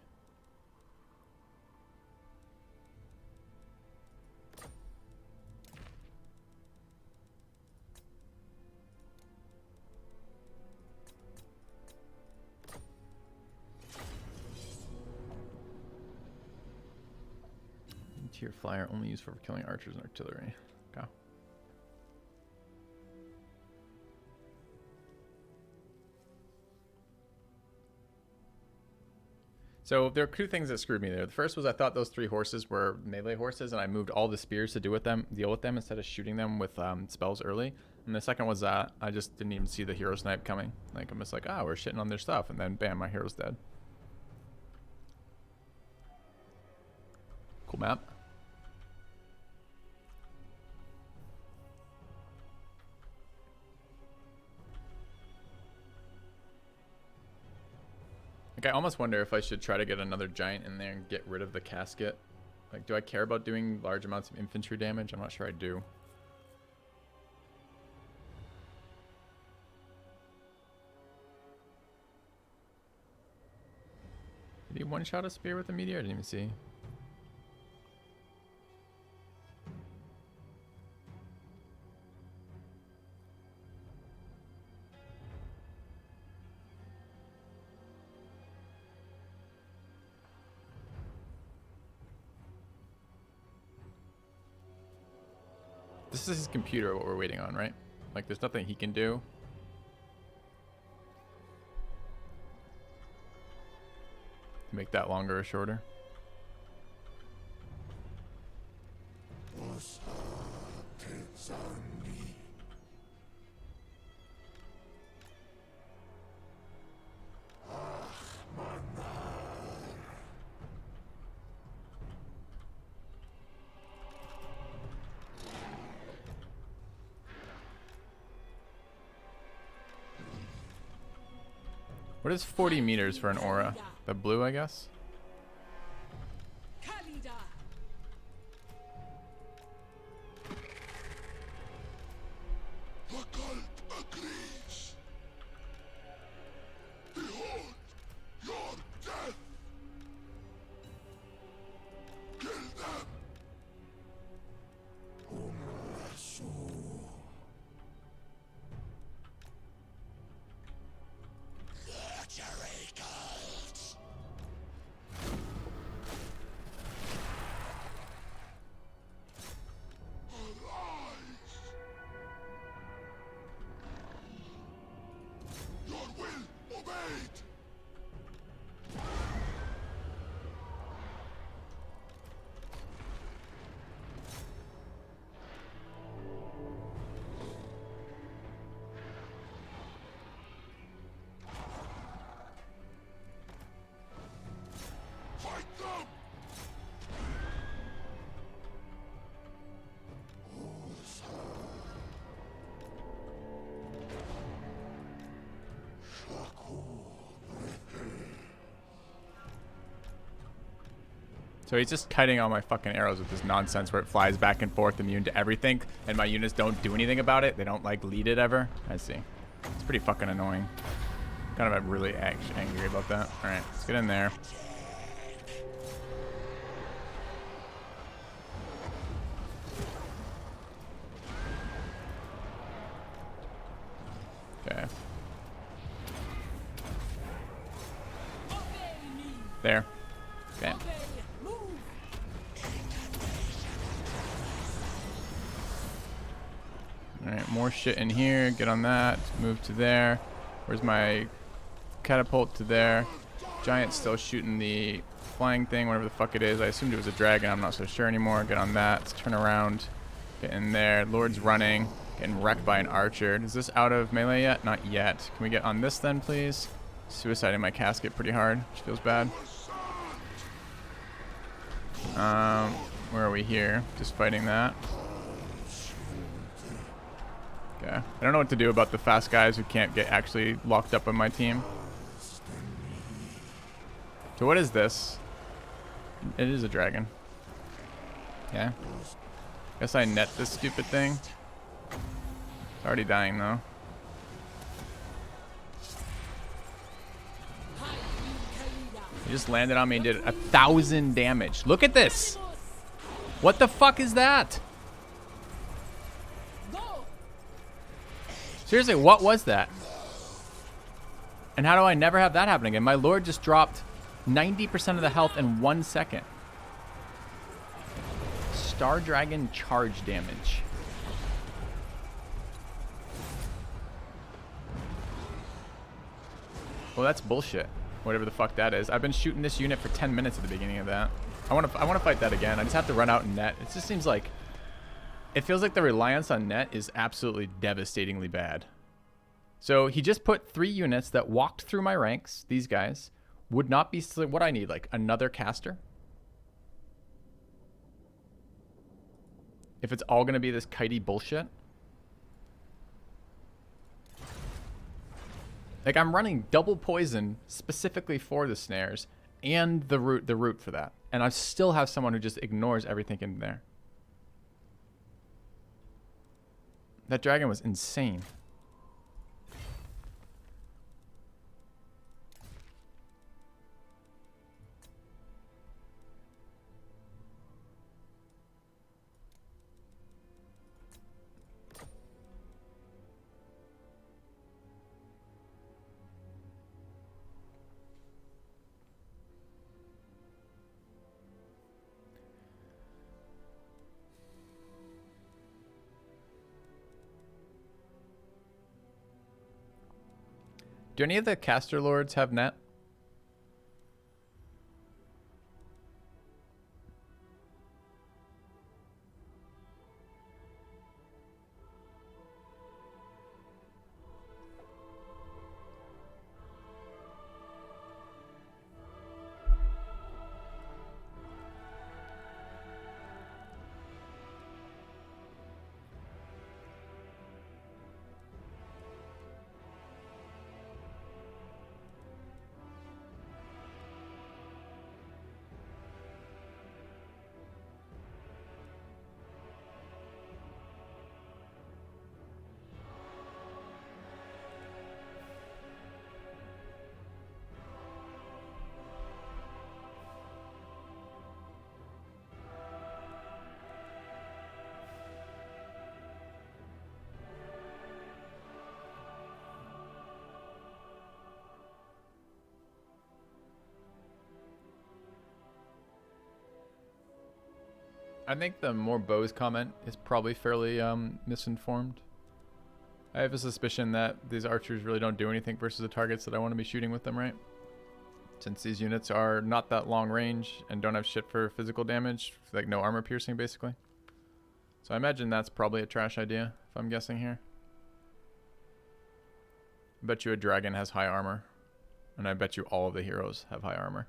Tier flyer only used for killing archers and artillery. Okay. So there are two things that screwed me there. The first was I thought those 3 horses were melee horses, and I moved all the spears to deal with them instead of shooting them with spells early. And the second was that I just didn't even see the hero snipe coming. Like I'm just like, we're shitting on their stuff, and then bam, my hero's dead. Cool map. Like, I almost wonder if I should try to get another giant in there and get rid of the casket. Like, do I care about doing large amounts of infantry damage? I'm not sure I do. Did he one-shot a spear with a meteor? I didn't even see. This is his computer, what we're waiting on, right? Like, there's nothing he can do. Make that longer or shorter. What is 40 meters for an aura? The blue, I guess? So he's just kiting all my fucking arrows with this nonsense where it flies back and forth immune to everything, and my units don't do anything about it. They don't, like, lead it ever. I see. It's pretty fucking annoying. Kind of really angry about that. Alright, let's get in there. Okay. There. Okay. Alright, more shit in here. Get on that. Move to there. Where's my catapult? To there. Giant's still shooting the flying thing, whatever the fuck it is. I assumed it was a dragon. I'm not so sure anymore. Get on that. Let's turn around. Get in there. Lord's running. Getting wrecked by an archer. Is this out of melee yet? Not yet. Can we get on this then, please? Suiciding my casket pretty hard, which feels bad. Where are we here? Just fighting that. Okay. I don't know what to do about the fast guys who can't get actually locked up on my team. So what is this? It is a dragon. Yeah. Guess I net this stupid thing. It's already dying though. He just landed on me and did 1,000 damage. Look at this. What the fuck is that? Seriously, what was that? And how do I never have that happen again? My lord just dropped 90% of the health in 1 second. Star Dragon charge damage. Well, that's bullshit. Whatever the fuck that is. I've been shooting this unit for 10 minutes at the beginning of that. I want to fight that again. I just have to run out and net. It just seems like... It feels like the reliance on net is absolutely devastatingly bad. So he just put 3 units that walked through my ranks. These guys would not be... What I need, like another caster? If it's all going to be this kitey bullshit. Like, I'm running double poison specifically for the snares and the root for that. And I still have someone who just ignores everything in there. That dragon was insane. Do any of the caster lords have net? I think the more bows comment is probably fairly misinformed. I have a suspicion that these archers really don't do anything versus the targets that I want to be shooting with them, right? Since these units are not that long range and don't have shit for physical damage, like no armor piercing basically. So I imagine that's probably a trash idea, if I'm guessing here. I bet you a dragon has high armor. And I bet you all of the heroes have high armor.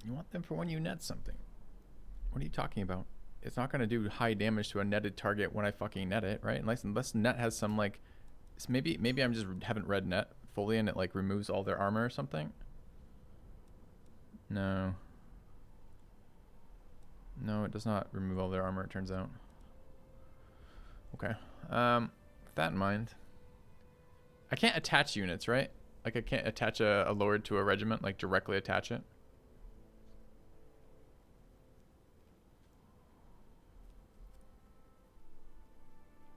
You want them for when you net something. What are you talking about? It's not going to do high damage to a netted target when I fucking net it, right? Unless net has some like... Maybe I'm just haven't read net fully and it like removes all their armor or something. No. No, it does not remove all their armor, it turns out. Okay. With that in mind... I can't attach units, right? Like I can't attach a lord to a regiment, like directly attach it.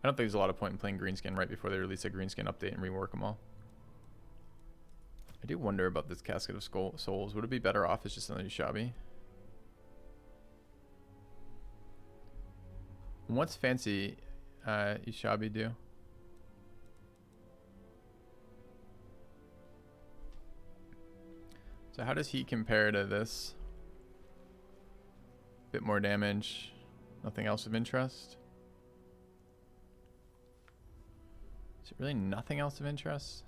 I don't think there's a lot of point in playing Greenskin right before they release a Greenskin update and rework them all. I do wonder about this Casket of Souls. Would it be better off as just another Ushabi? And what's fancy Ushabi do? So how does he compare to this? Bit more damage. Nothing else of interest? Is it really nothing else of interest?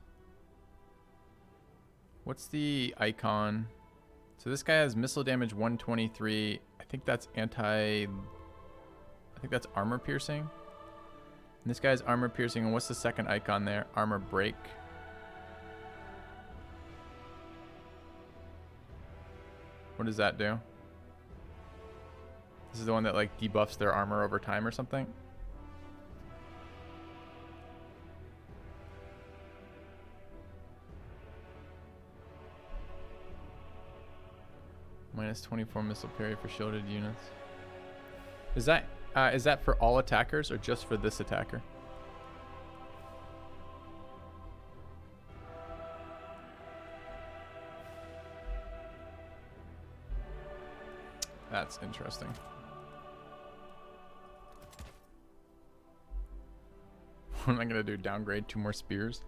What's the icon? So this guy has missile damage 123. I think that's armor piercing. And this guy's armor piercing. And what's the second icon there? Armor break. What does that do? This is the one that like debuffs their armor over time or something. Minus 24 missile parry for shielded units. Is that for all attackers or just for this attacker? That's interesting. What am I gonna do? Downgrade 2 more spears?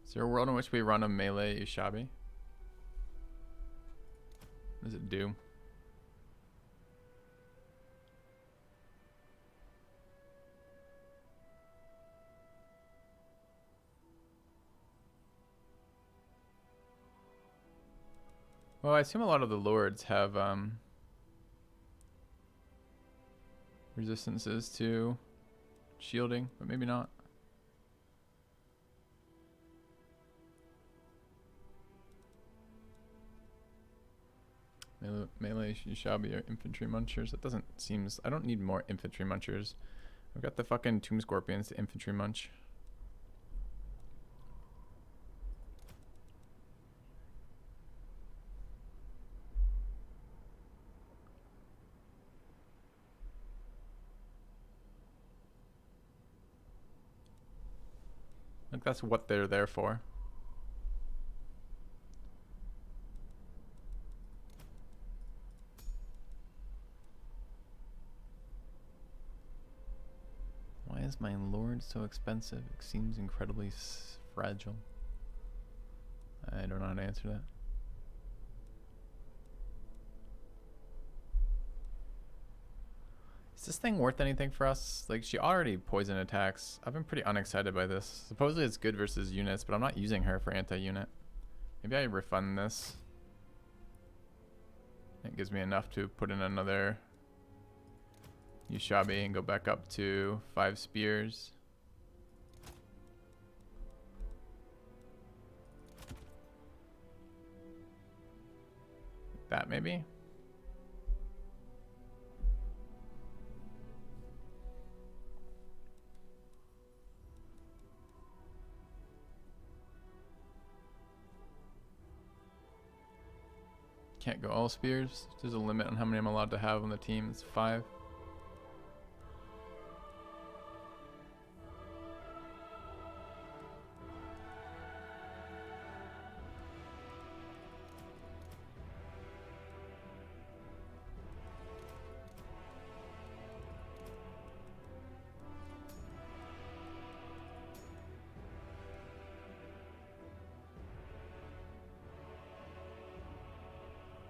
Is there a world in which we run a melee Ushabi? What does it do? Well, I assume a lot of the lords have resistances to shielding, but maybe not. Melee Ushabi or infantry munchers. That doesn't seem. I don't need more infantry munchers. I've got the fucking tomb scorpions to infantry munch. Like that's what they're there for. Why is my lord so expensive? It seems incredibly fragile. I don't know how to answer that. Is this thing worth anything for us? Like, she already poison attacks. I've been pretty unexcited by this. Supposedly it's good versus units, but I'm not using her for anti-unit. Maybe I refund this. It gives me enough to put in another Ushabi and go back up to 5 spears. That maybe? Can't go all spears. There's a limit on how many I'm allowed to have on the team. It's 5.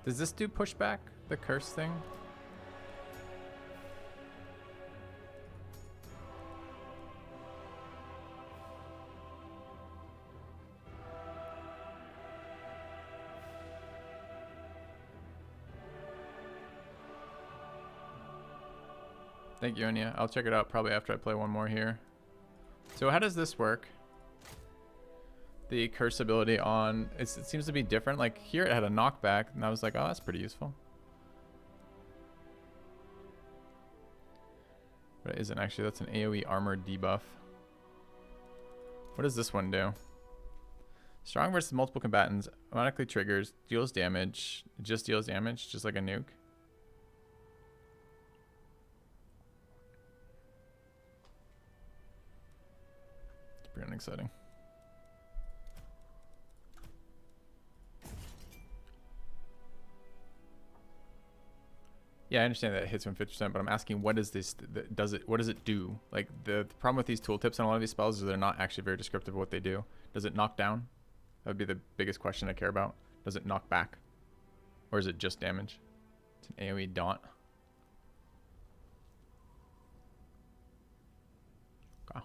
Does this do pushback? The curse thing? Thank you, Anya. I'll check it out probably after I play one more here. So how does this work? The curse ability on it seems to be different. Like here it had a knockback and I was like, oh, that's pretty useful, but it isn't actually. That's an AoE armor debuff. What does this one do? Strong versus multiple combatants. Automatically triggers. Deals damage. Just deals damage. Just like a nuke. It's pretty unexciting. Yeah, I understand that it hits from 50%, but I'm asking, what is this? What does it do? Like the problem with these tooltips and a lot of these spells is they're not actually very descriptive of what they do. Does it knock down? That would be the biggest question I care about. Does it knock back, or is it just damage? It's an AOE daunt. Wow.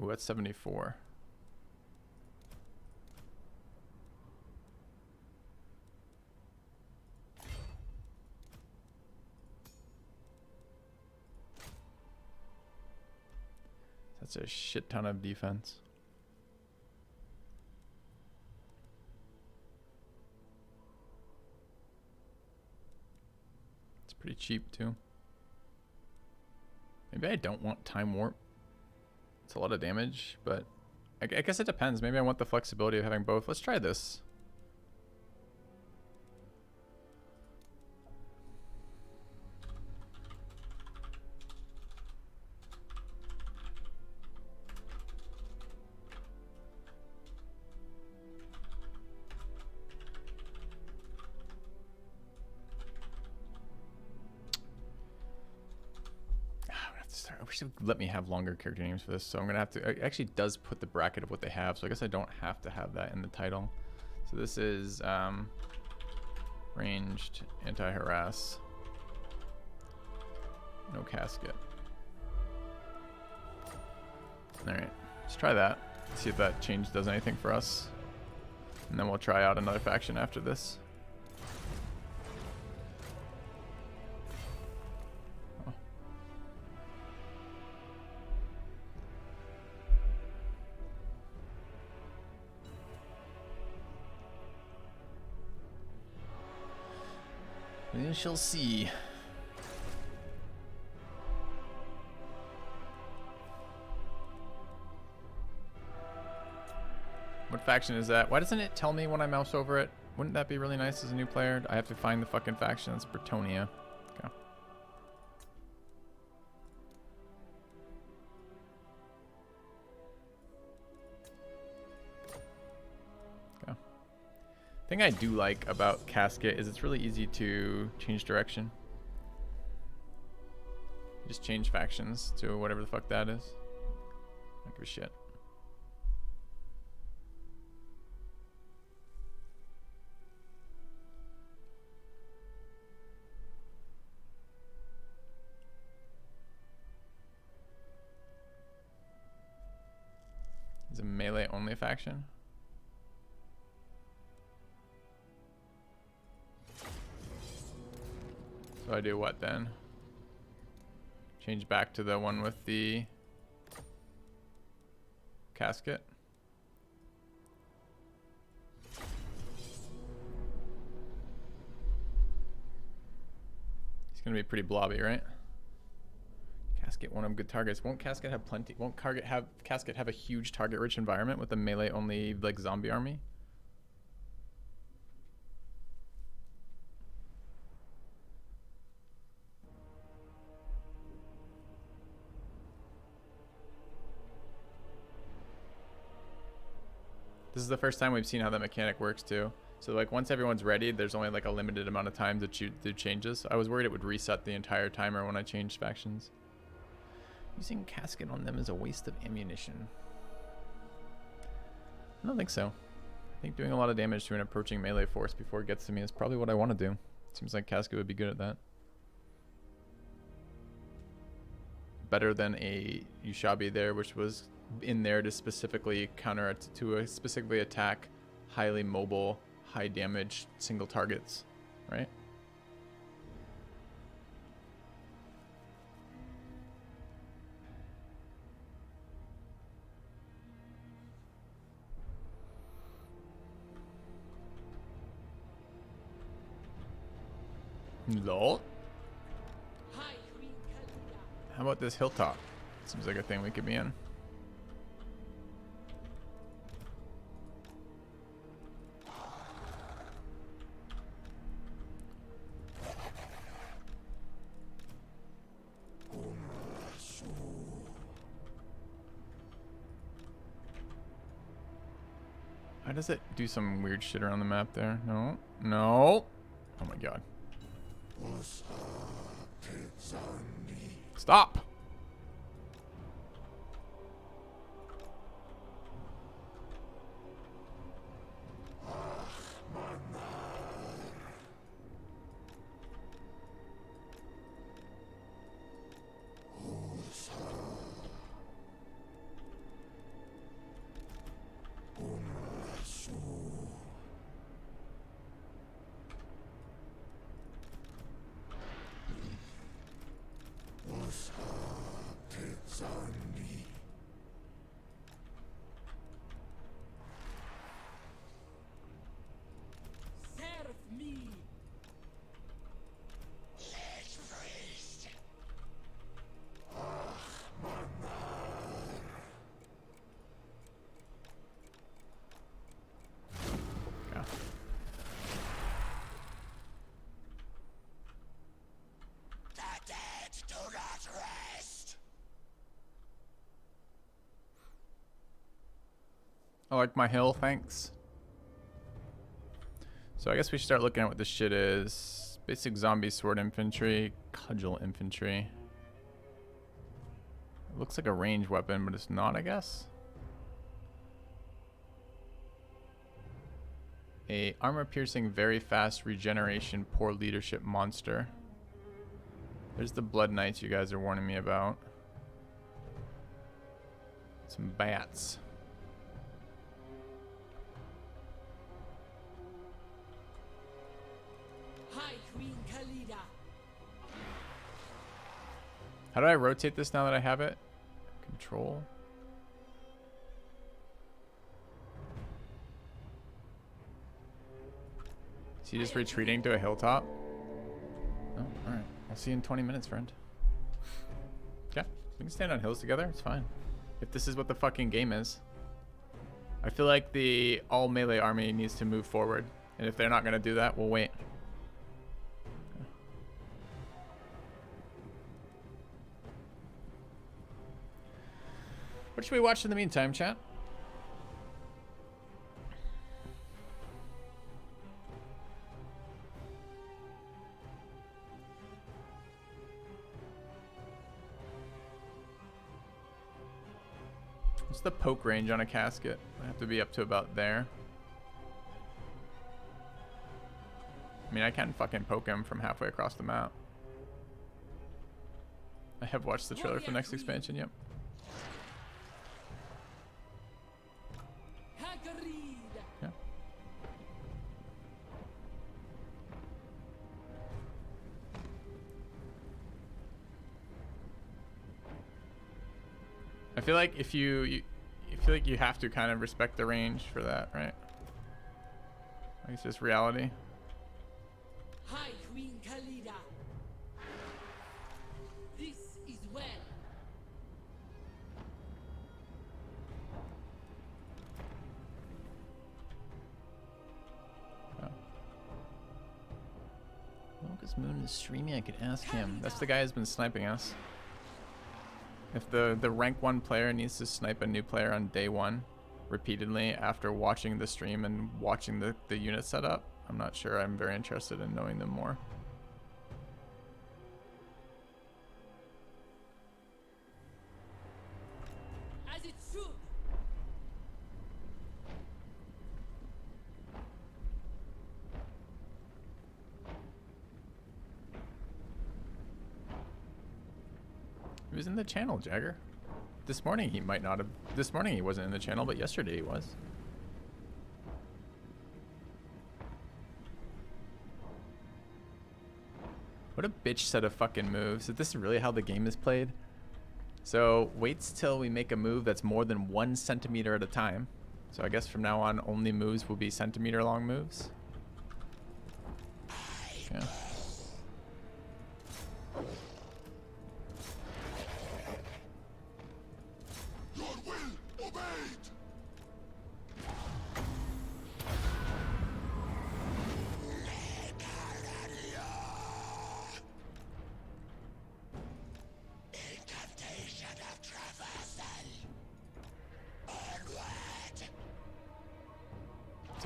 Ooh, that's 74. That's a shit ton of defense. It's pretty cheap too. Maybe I don't want time warp. It's a lot of damage, but I guess it depends. Maybe I want the flexibility of having both. Let's try this. I wish they would let me have longer character names for this, so I'm gonna have to. It actually does put the bracket of what they have, so I guess I don't have to have that in the title. So this is ranged anti-harass, no casket. All right, let's try that. See if that change does anything for us, and then we'll try out another faction after this. We shall see. What faction is that? Why doesn't it tell me when I mouse over it? Wouldn't that be really nice as a new player? I have to find the fucking faction. It's Bretonia. Okay. Thing I do like about Casket is it's really easy to change direction. Just change factions to whatever the fuck that is. I don't give a shit. It's a melee only faction. So I do what then? Change back to the one with the casket. He's gonna be pretty blobby, right? Casket, one of them good targets. Won't Casket have plenty? Won't Casket have a huge target-rich environment with a melee-only like zombie army? This is the first time we've seen how that mechanic works too. So like once everyone's ready, there's only like a limited amount of time to do changes. I was worried it would reset the entire timer when I changed factions. Using Casket on them is a waste of ammunition. I don't think so. I think doing a lot of damage to an approaching melee force before it gets to me is probably what I want to do. Seems like Casket would be good at that. Better than a Ushabi there, which was in there to specifically specifically attack highly mobile, high damage single targets, right? Lol. How about this hilltop? Seems like a thing we could be in. Why does it do some weird shit around the map there? No. No. Oh my god. Stop. I like my hill, thanks. So I guess we should start looking at what this shit is. Basic zombie sword infantry, cudgel infantry. It looks like a ranged weapon, but it's not, I guess. A armor-piercing, very fast regeneration, poor leadership monster. There's the Blood Knights you guys are warning me about. Some bats. How do I rotate this now that I have it? Control. Is he just retreating to a hilltop? Oh, alright. I'll see you in 20 minutes, friend. Yeah, we can stand on hills together. It's fine. If this is what the fucking game is. I feel like the all melee army needs to move forward. And if they're not going to do that, we'll wait. What should we watch in the meantime, chat? What's the poke range on a casket? I have to be up to about there. I mean, I can fucking poke him from halfway across the map. I have watched the trailer for the next expansion, yep. Yeah. I feel like if you feel like you have to kind of respect the range for that, right? Like it's just reality. Hi, Queen Khalida. This is well. Oh. Locust Moon is streaming. I could ask him. That's the guy who's been sniping us. If the rank 1 player needs to snipe a new player on day 1 repeatedly after watching the stream and watching the unit setup, I'm not sure I'm very interested in knowing them more. As it should. He was in the channel, Jagger. This morning he might not have. This morning he wasn't in the channel, but yesterday he was. What a bitch set of fucking moves. Is this really how the game is played? So waits till we make a move that's more than 1 centimeter at a time. So I guess from now on only moves will be centimeter long moves. Yeah.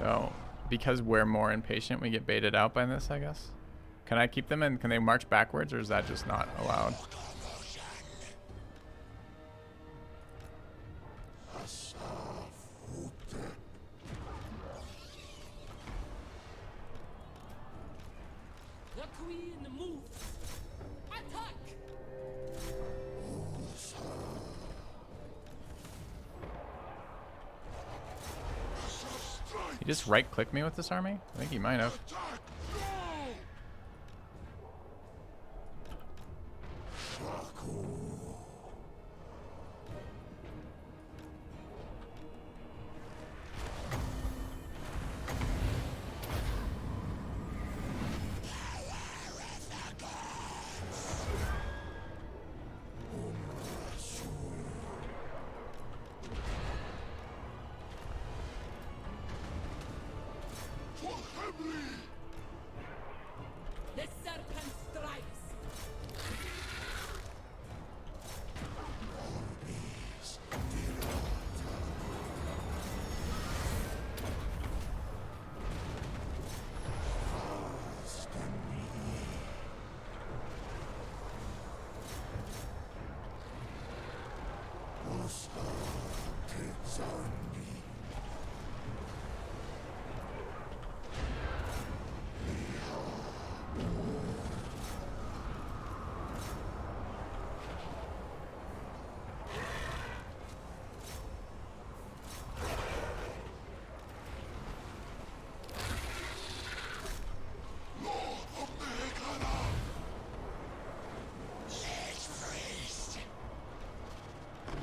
So, because we're more impatient, we get baited out by this, I guess. Can I keep them and can they march backwards, or is that just not allowed? The queen moves. Attack! He just right-click me with this army? I think he might have. The serpent strikes.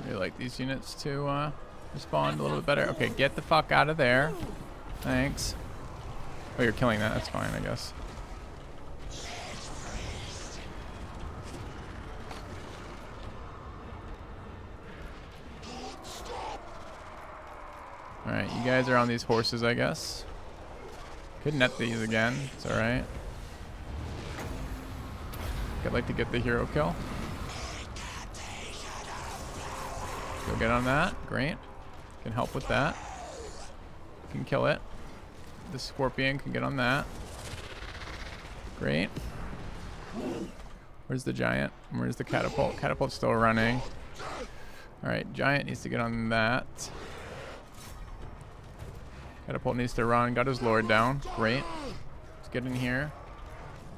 Really like these units to respond a little bit better. Okay, get the fuck out of there. Thanks. Oh, you're killing that. That's fine, I guess. Alright, you guys are on these horses, I guess. Could net these again. It's alright. I'd like to get the hero kill. Go get on that. Great. Can help with that. Can kill it. The scorpion can get on that. Great. Where's the giant? Where's the catapult? Catapult's still running. Alright, giant needs to get on that. Catapult needs to run. Got his lord down. Great. Let's get in here.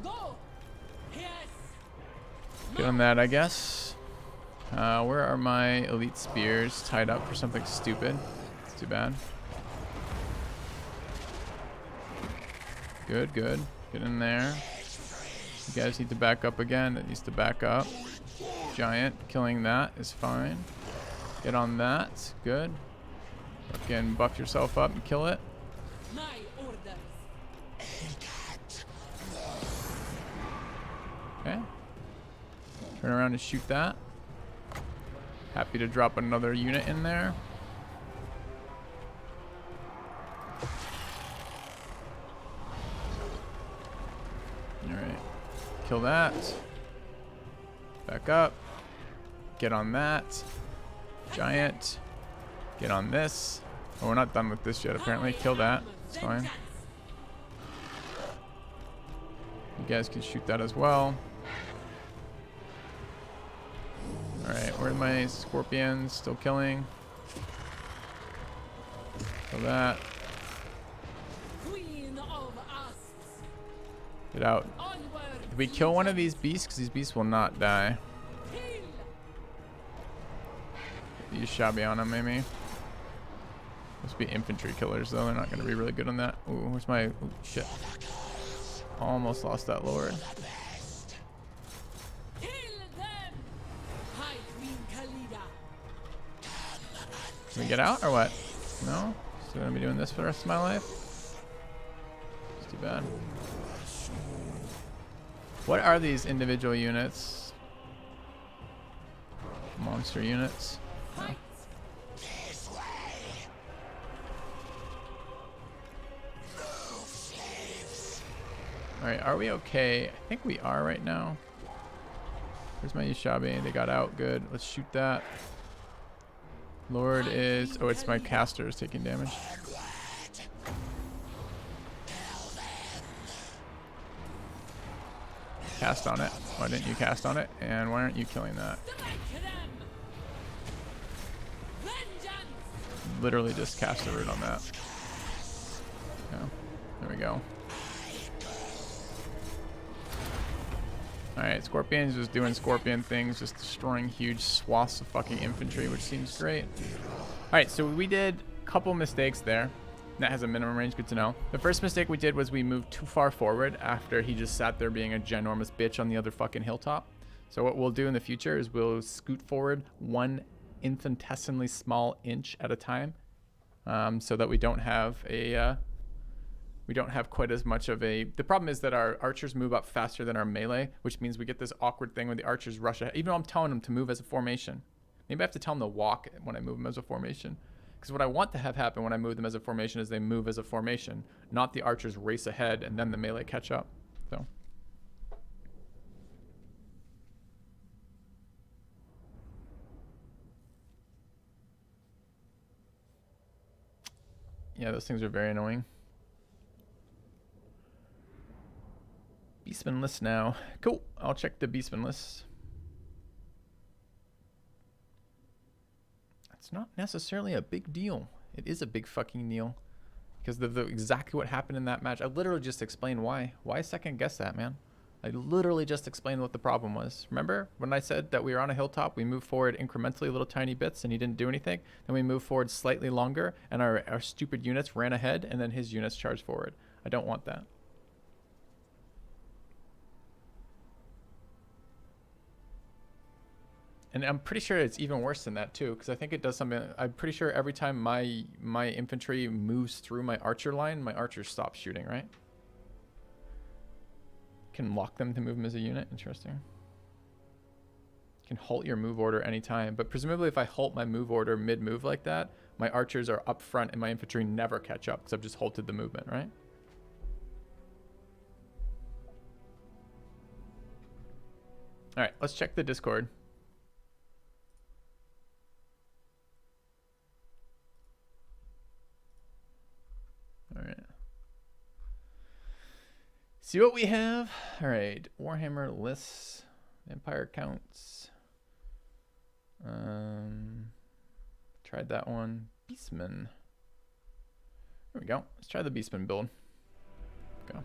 Go! Yes! Get on that, I guess. Where are my elite spears tied up for something stupid? It's too bad. Good, good. Get in there. You guys need to back up again. It needs to back up. Giant killing that is fine. Get on that. Good. Again, buff yourself up and kill it. My orders. Okay. Turn around and shoot that. Happy to drop another unit in there. Alright. Kill that. Back up. Get on that. Giant. Get on this. Oh, we're not done with this yet, apparently. Kill that. It's fine. You guys can shoot that as well. Alright, where are my scorpions? Still killing. Kill that. Queen of us. Get out. Onward. Did we kill one of these beasts? Because these beasts will not die. Kill. Use Shabi on them, maybe. Must be infantry killers, though. They're not going to be really good on that. Ooh, where's my... Ooh, shit. Almost lost that lord. Kill them. High Queen Khalida. Can we get out, or what? No? Still going to be doing this for the rest of my life? It's too bad. What are these individual units? Monster units. Fight. Alright, are we okay? I think we are right now. Where's my Yushabi? They got out. Good. Let's shoot that. Lord is... Oh, it's my caster is taking damage. Cast on it. Why didn't you cast on it? And why aren't you killing that? Strike them! Vengeance! Literally just cast a root on that. Yeah. There we go. Alright, Scorpion's just doing Scorpion things, just destroying huge swaths of fucking infantry, which seems great. Alright, so we did a couple mistakes there. That has a minimum range, good to know. The first mistake we did was we moved too far forward after he just sat there being a ginormous bitch on the other fucking hilltop. So what we'll do in the future is we'll scoot forward 1 infinitesimally small inch at a time, so that we don't have a... we don't have quite as much of a... The problem is that our archers move up faster than our melee, which means we get this awkward thing where the archers rush ahead. Even though I'm telling them to move as a formation. Maybe I have to tell them to walk when I move them as a formation. Because what I want to have happen when I move them as a formation is they move as a formation, not the archers race ahead and then the melee catch up. So... yeah, those things are very annoying. Beastman list now. Cool. I'll check the Beastman list. It's not necessarily a big deal. It is a big fucking deal. Because of exactly what happened in that match. I literally just explained why. Why second guess that, man? I literally just explained what the problem was. Remember when I said that we were on a hilltop, we moved forward incrementally little tiny bits and he didn't do anything? Then we moved forward slightly longer and our stupid units ran ahead and then his units charged forward. I don't want that. And I'm pretty sure it's even worse than that too, because I think it does something. I'm pretty sure every time my infantry moves through my archer line, my archers stop shooting, right? Can lock them to move them as a unit. Interesting. Can halt your move order anytime, but presumably if I halt my move order mid-move like that, my archers are up front and my infantry never catch up because I've just halted the movement, right? All right, let's check the Discord. All right. See what we have. All right. Warhammer lists. Vampire counts. Tried that one. Beastman. There we go. Let's try the Beastman build. Go.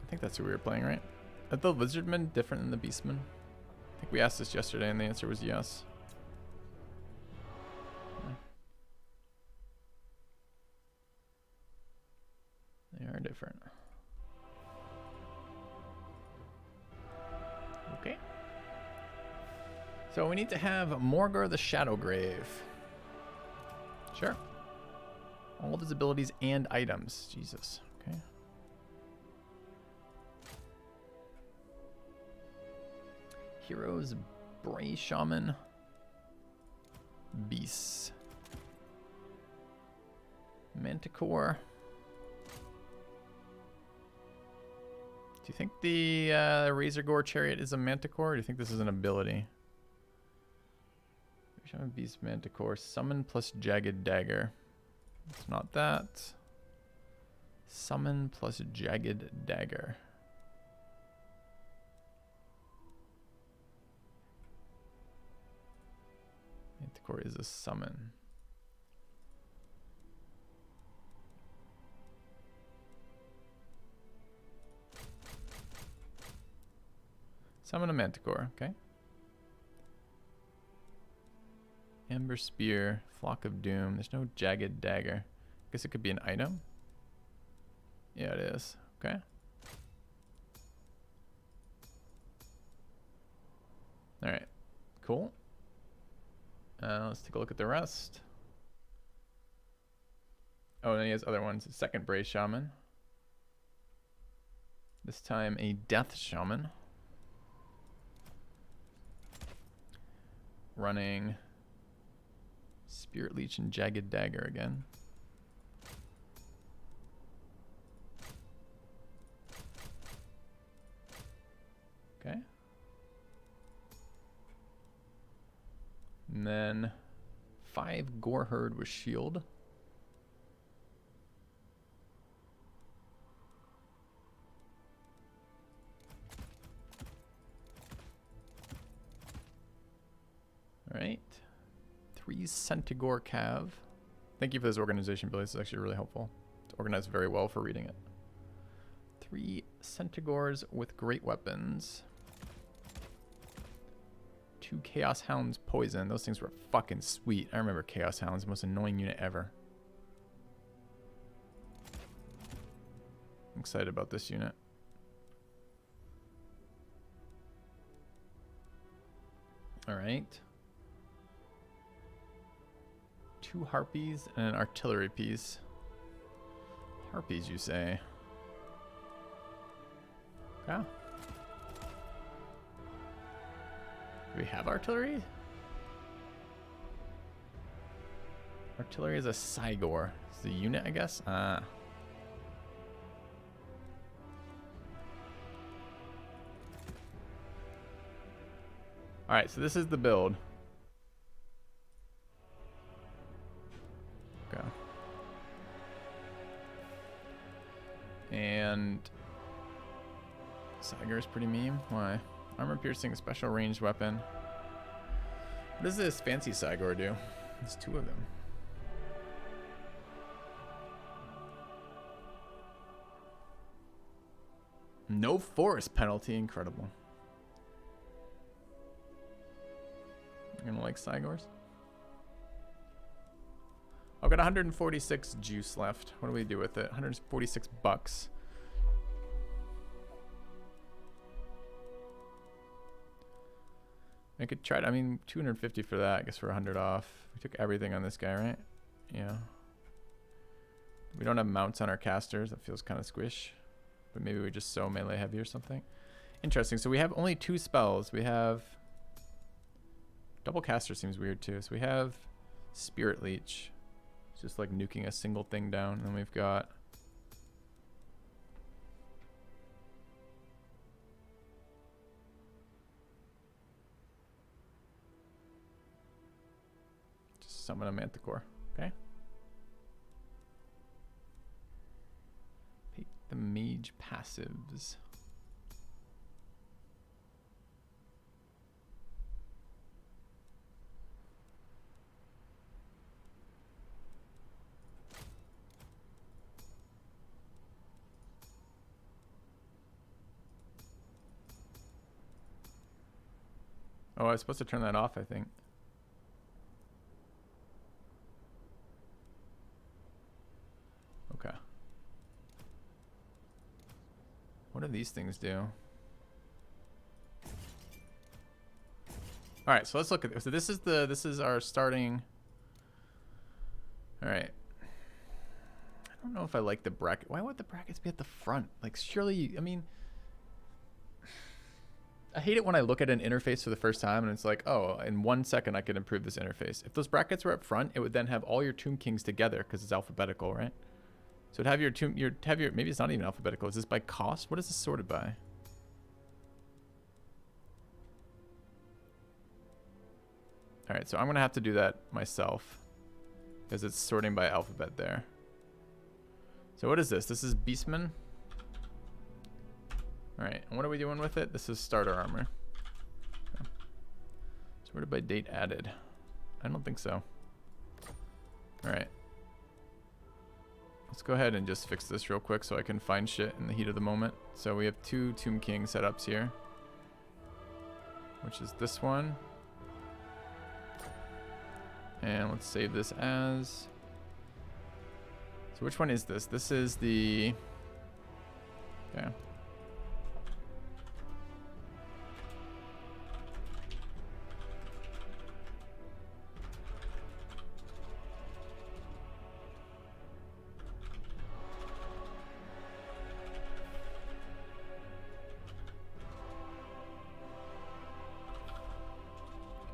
I think that's who we were playing, right? Are the Lizardmen different than the Beastmen? I think we asked this yesterday and the answer was yes. They are different. Okay. So we need to have Morgar the Shadowgrave. Sure. All of his abilities and items. Jesus. Okay. Heroes, Bray Shaman, Beasts, Manticore. Do you think the Razor Gore Chariot is a Manticore, or do you think this is an ability? Shaman, Beast, Manticore, Summon plus Jagged Dagger. It's not that. Summon plus Jagged Dagger. Manticore is a summon. Summon a Manticore, okay. Ember Spear, Flock of Doom. There's no Jagged Dagger. I guess it could be an item. Yeah, it is. Okay. All right. Cool. Let's take a look at the rest. Oh, and he has other ones. Second Bray Shaman. This time a Death Shaman. Running Spirit Leech and Jagged Dagger again. Okay. And then 5 Goreherd with shield. All right. 3 Centigore Cav. Thank you for this organization, Billy. This is actually really helpful. It's organized very well for reading it. 3 Centigores with great weapons. 2 Chaos Hounds poison. Those things were fucking sweet. I remember Chaos Hounds, the most annoying unit ever. I'm excited about this unit. All right. 2 Harpies and an artillery piece. Harpies, you say? Yeah. Do we have artillery? Artillery is a Cygor. It's the unit, I guess? Ah. Alright, so this is the build. Okay. And Cygor is pretty meme. Why? Armor piercing, special ranged weapon. What does this fancy Cygor do? There's 2 of them. No force penalty, incredible. You're gonna like Cygors? I've got 146 juice left. What do we do with it? 146 bucks. I could try to, I mean, 250 for that. I guess we're 100 off. We took everything on this guy, right? Yeah. We don't have mounts on our casters. That feels kind of squish. But maybe we just so melee heavy or something. Interesting. So we have only 2 spells. We have... Double caster seems weird too. So we have Spirit Leech. It's just like nuking a single thing down. And we've got... just summon a Manticore. Okay. Take the mage passives. Oh, I was supposed to turn that off, I think. Okay. What do these things do? All right, so let's look at this. So this is our starting. All right. I don't know if I like the bracket. Why would the brackets be at the front? Like, surely, I mean, I hate it when I look at an interface for the first time and it's like, oh, in 1 second I could improve this interface. If those brackets were up front, it would then have all your Tomb Kings together because it's alphabetical, right? So it'd have your maybe it's not even alphabetical. Is this by cost? What is this sorted by? All right, so I'm gonna have to do that myself because it's sorting by alphabet there. So what is this? This is Beastman. All right, and what are we doing with it? This is starter armor. Okay. Sorted by date added. I don't think so. All right. Let's go ahead and just fix this real quick so I can find shit in the heat of the moment. So we have 2 Tomb King setups here, which is this one. And let's save this as... So which one is this? This is the... Okay.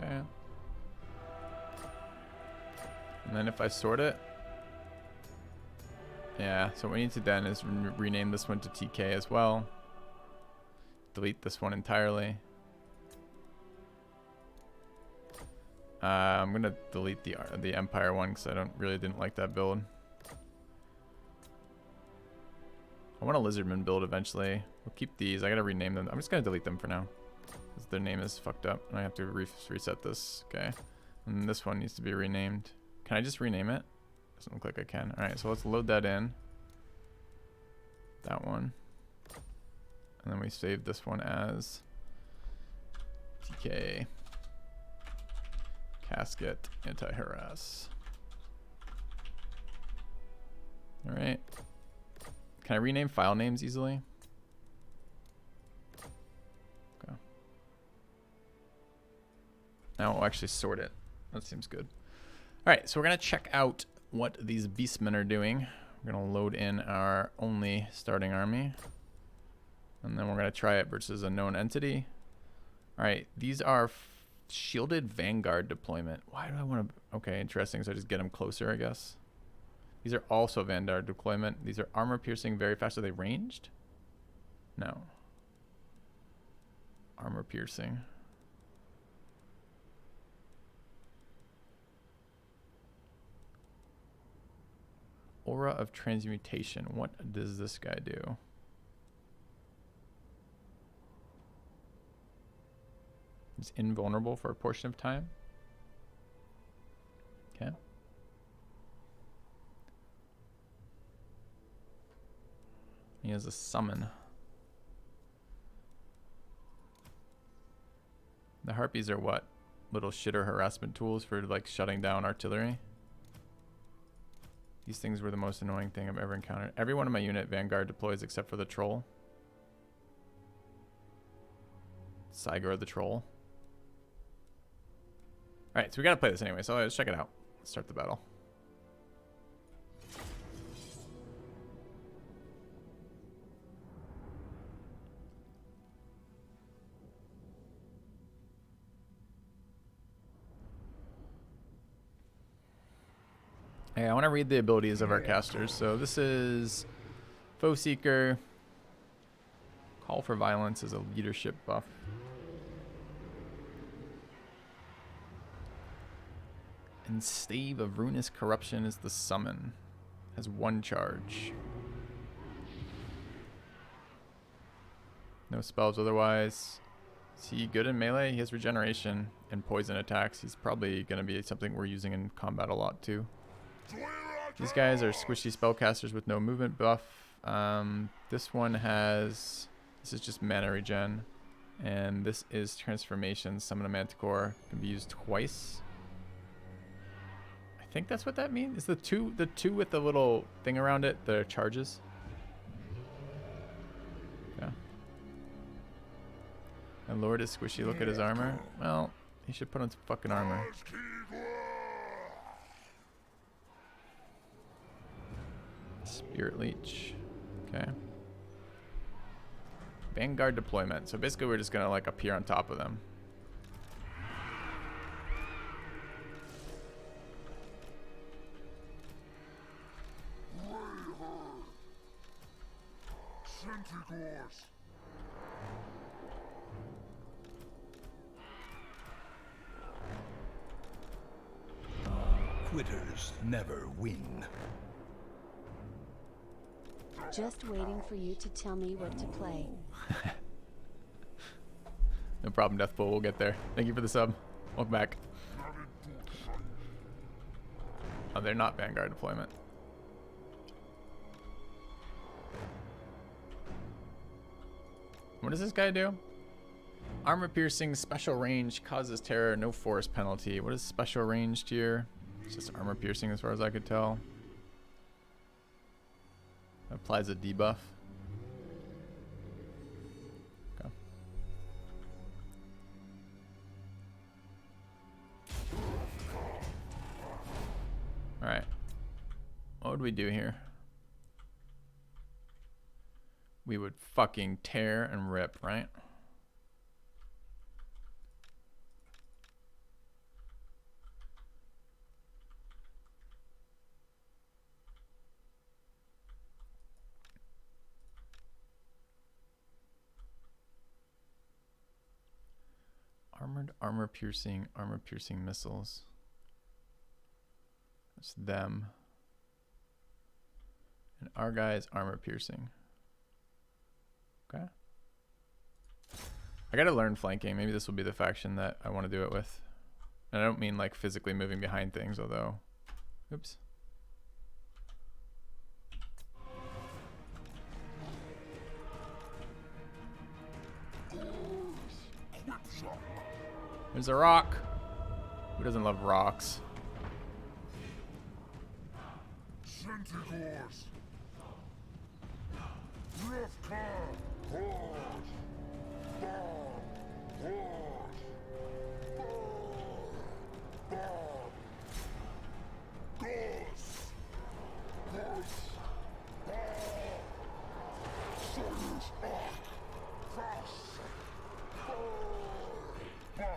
Okay. And then if I sort it, yeah, so what we need to then is rename this one to TK as well. Delete this one entirely. I'm gonna delete the Empire one because I didn't like that build. I want a Lizardman build eventually. We'll keep these. I gotta rename them. I'm just gonna delete them for now. 'cause their name is fucked up, and I have to reset this. Okay, and this one needs to be renamed. Can I just rename it? Doesn't look like I can. All right, so let's load that in. That one, and then we save this one as TK Casket Anti-Harass. All right. Can I rename file names easily? Okay. Now we'll actually sort it. That seems good. All right, so we're gonna check out what these beastmen are doing. We're gonna load in our only starting army, and then we're gonna try it versus a known entity. All right, these are shielded vanguard deployment. Why do I want to? Okay, interesting. So I just get them closer, I guess. These are also vanguard deployment. These are armor piercing, very fast. Are they ranged? No. Armor piercing. Aura of transmutation. What does this guy do? He's invulnerable for a portion of time. Okay. He has a summon. The harpies are what? Little shitter harassment tools for like shutting down artillery. These things were the most annoying thing I've ever encountered. Every one of my unit vanguard deploys except for the troll. Saigar the troll. Alright, so we gotta play this anyway, so let's check it out. Let's start the battle. Okay, I want to read the abilities of our casters. So this is Foe Seeker. Call for Violence is a leadership buff. And Stave of Ruinous Corruption is the summon. Has 1 charge. No spells otherwise. Is he good in melee? He has regeneration and poison attacks. He's probably going to be something we're using in combat a lot too. These guys are squishy spellcasters with no movement buff. This one has... This is just mana regen. And this is transformation. Summon a Manticore. Can be used twice. I think that's what that means. Is the two with the little thing around it, the charges? Yeah. And Lord is squishy. Look at his armor. Well, he should put on some fucking armor. Spirit Leech. Okay. Vanguard deployment. So basically we're just gonna like appear on top of them. Quitters never win. Just waiting for you to tell me what to play. No problem, Deathpool. We'll get there. Thank you for the sub. Welcome back. Oh, they're not Vanguard deployment. What does this guy do? Armor piercing, special range, causes terror, no force penalty. What is special range here? It's just armor piercing as far as I could tell. Applies a debuff. Okay. Alright. What would we do here? We would fucking tear and rip, right? Armored armor piercing missiles. That's them. And our guy is armor piercing. Okay. I gotta learn flanking. Maybe this will be the faction that I want to do it with. And I don't mean like physically moving behind things, although... Oops. There's a rock. Who doesn't love rocks? Centigores. Rough car. Horse. Bomb. Horse. Bomb. Gorse. Horse. Bomb. Soyuz. Cross. Bomb.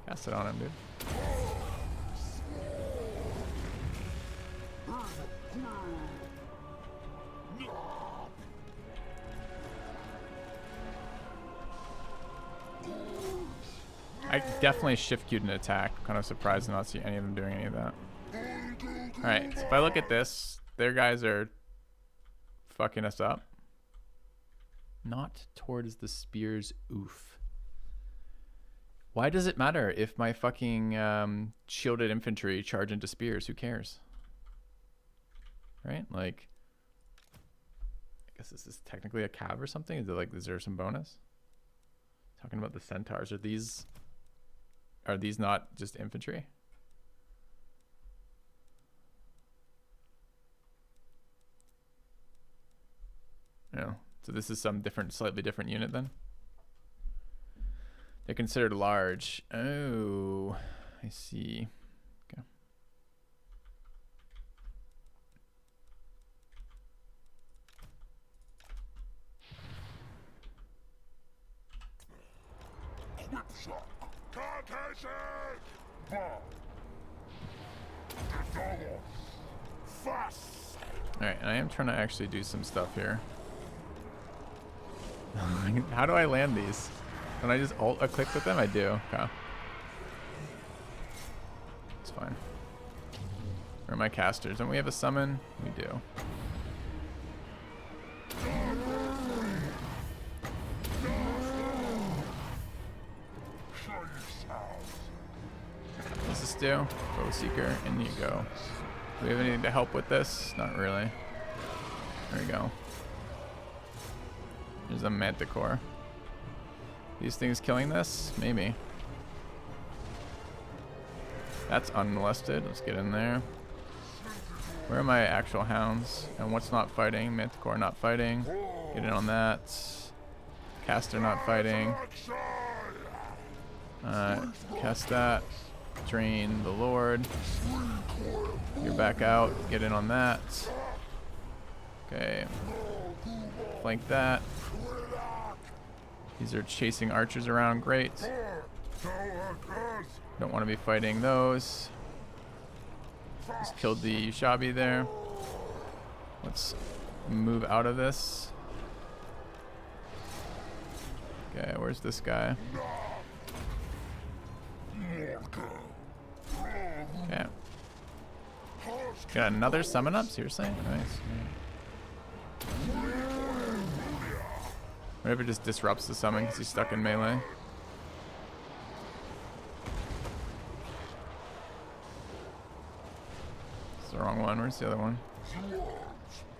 Cast it on him, dude. I definitely shift queued an attack. Kind of surprised to not see any of them doing any of that. Alright, so if I look at this, their guys are fucking us up. Not towards the spears, oof. Why does it matter if my fucking shielded infantry charge into spears? Who cares? Right? Like, I guess this is technically a cav or something. Is it like, is there some bonus? Talking about the centaurs. Are these not just infantry? No. So this is some different, slightly different unit then? They're considered large. Oh, I see. Okay. Alright, I am trying to actually do some stuff here. How do I land these? Can I just alt a click with them? I do. Okay. It's fine. Where are my casters? Don't we have a summon? We do. What's this do? Bow Seeker, in you go. Do we have anything to help with this? Not really. There we go. There's a Manticore. These things killing this? Maybe. That's unmolested. Let's get in there. Where are my actual hounds? And what's not fighting? Manticore not fighting. Get in on that. Caster not fighting. Cast that. Drain the Lord. You're back out. Get in on that. Okay. Flank that. These are chasing archers around. Great. Don't want to be fighting those. Just killed the Ushabi there. Let's move out of this. Okay, where's this guy? Okay. Got another summon up? Seriously? Nice. What if it just disrupts the summon because he's stuck in melee? It's the wrong one. Where's the other one?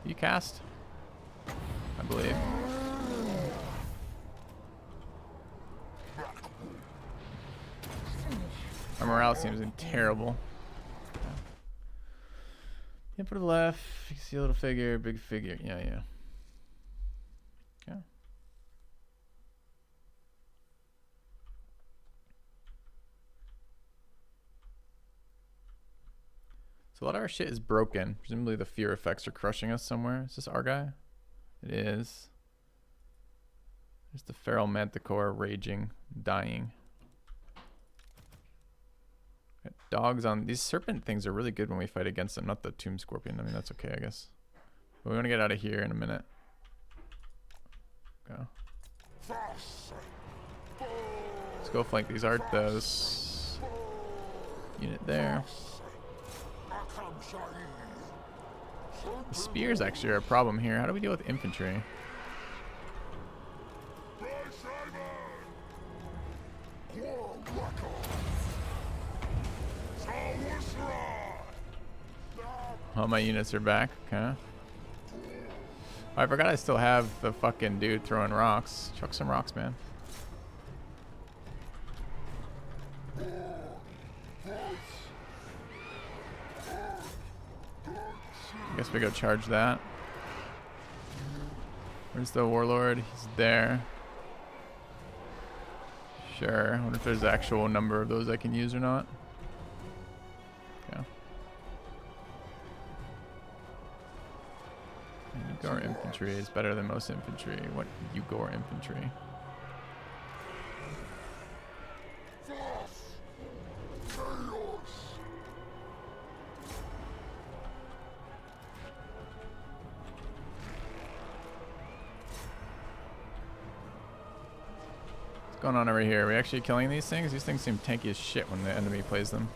You cast? I believe. Our morale seems terrible. Yeah, for the left, you can see a little figure, big figure. Yeah, yeah. Okay. So a lot of our shit is broken. Presumably the fear effects are crushing us somewhere. Is this our guy? It is. There's the feral manticore raging, dying. Got dogs on. These serpent things are really good when we fight against them. Not the tomb scorpion. I mean, that's okay, I guess. But we want to get out of here in a minute. Go. Let's go flank these Arthos. Unit there. The spears actually are a problem here. How do we deal with infantry? All my units are back. Okay. Oh, I forgot I still have the fucking dude throwing rocks. Chuck some rocks, man. I guess we go charge that. Where's the warlord? He's there. Sure. I wonder if there's an actual number of those I can use or not. Okay. Ugor infantry is better than most infantry. What Ugor infantry? What's going on over here? Are we actually killing these things? These things seem tanky as shit when the enemy plays them.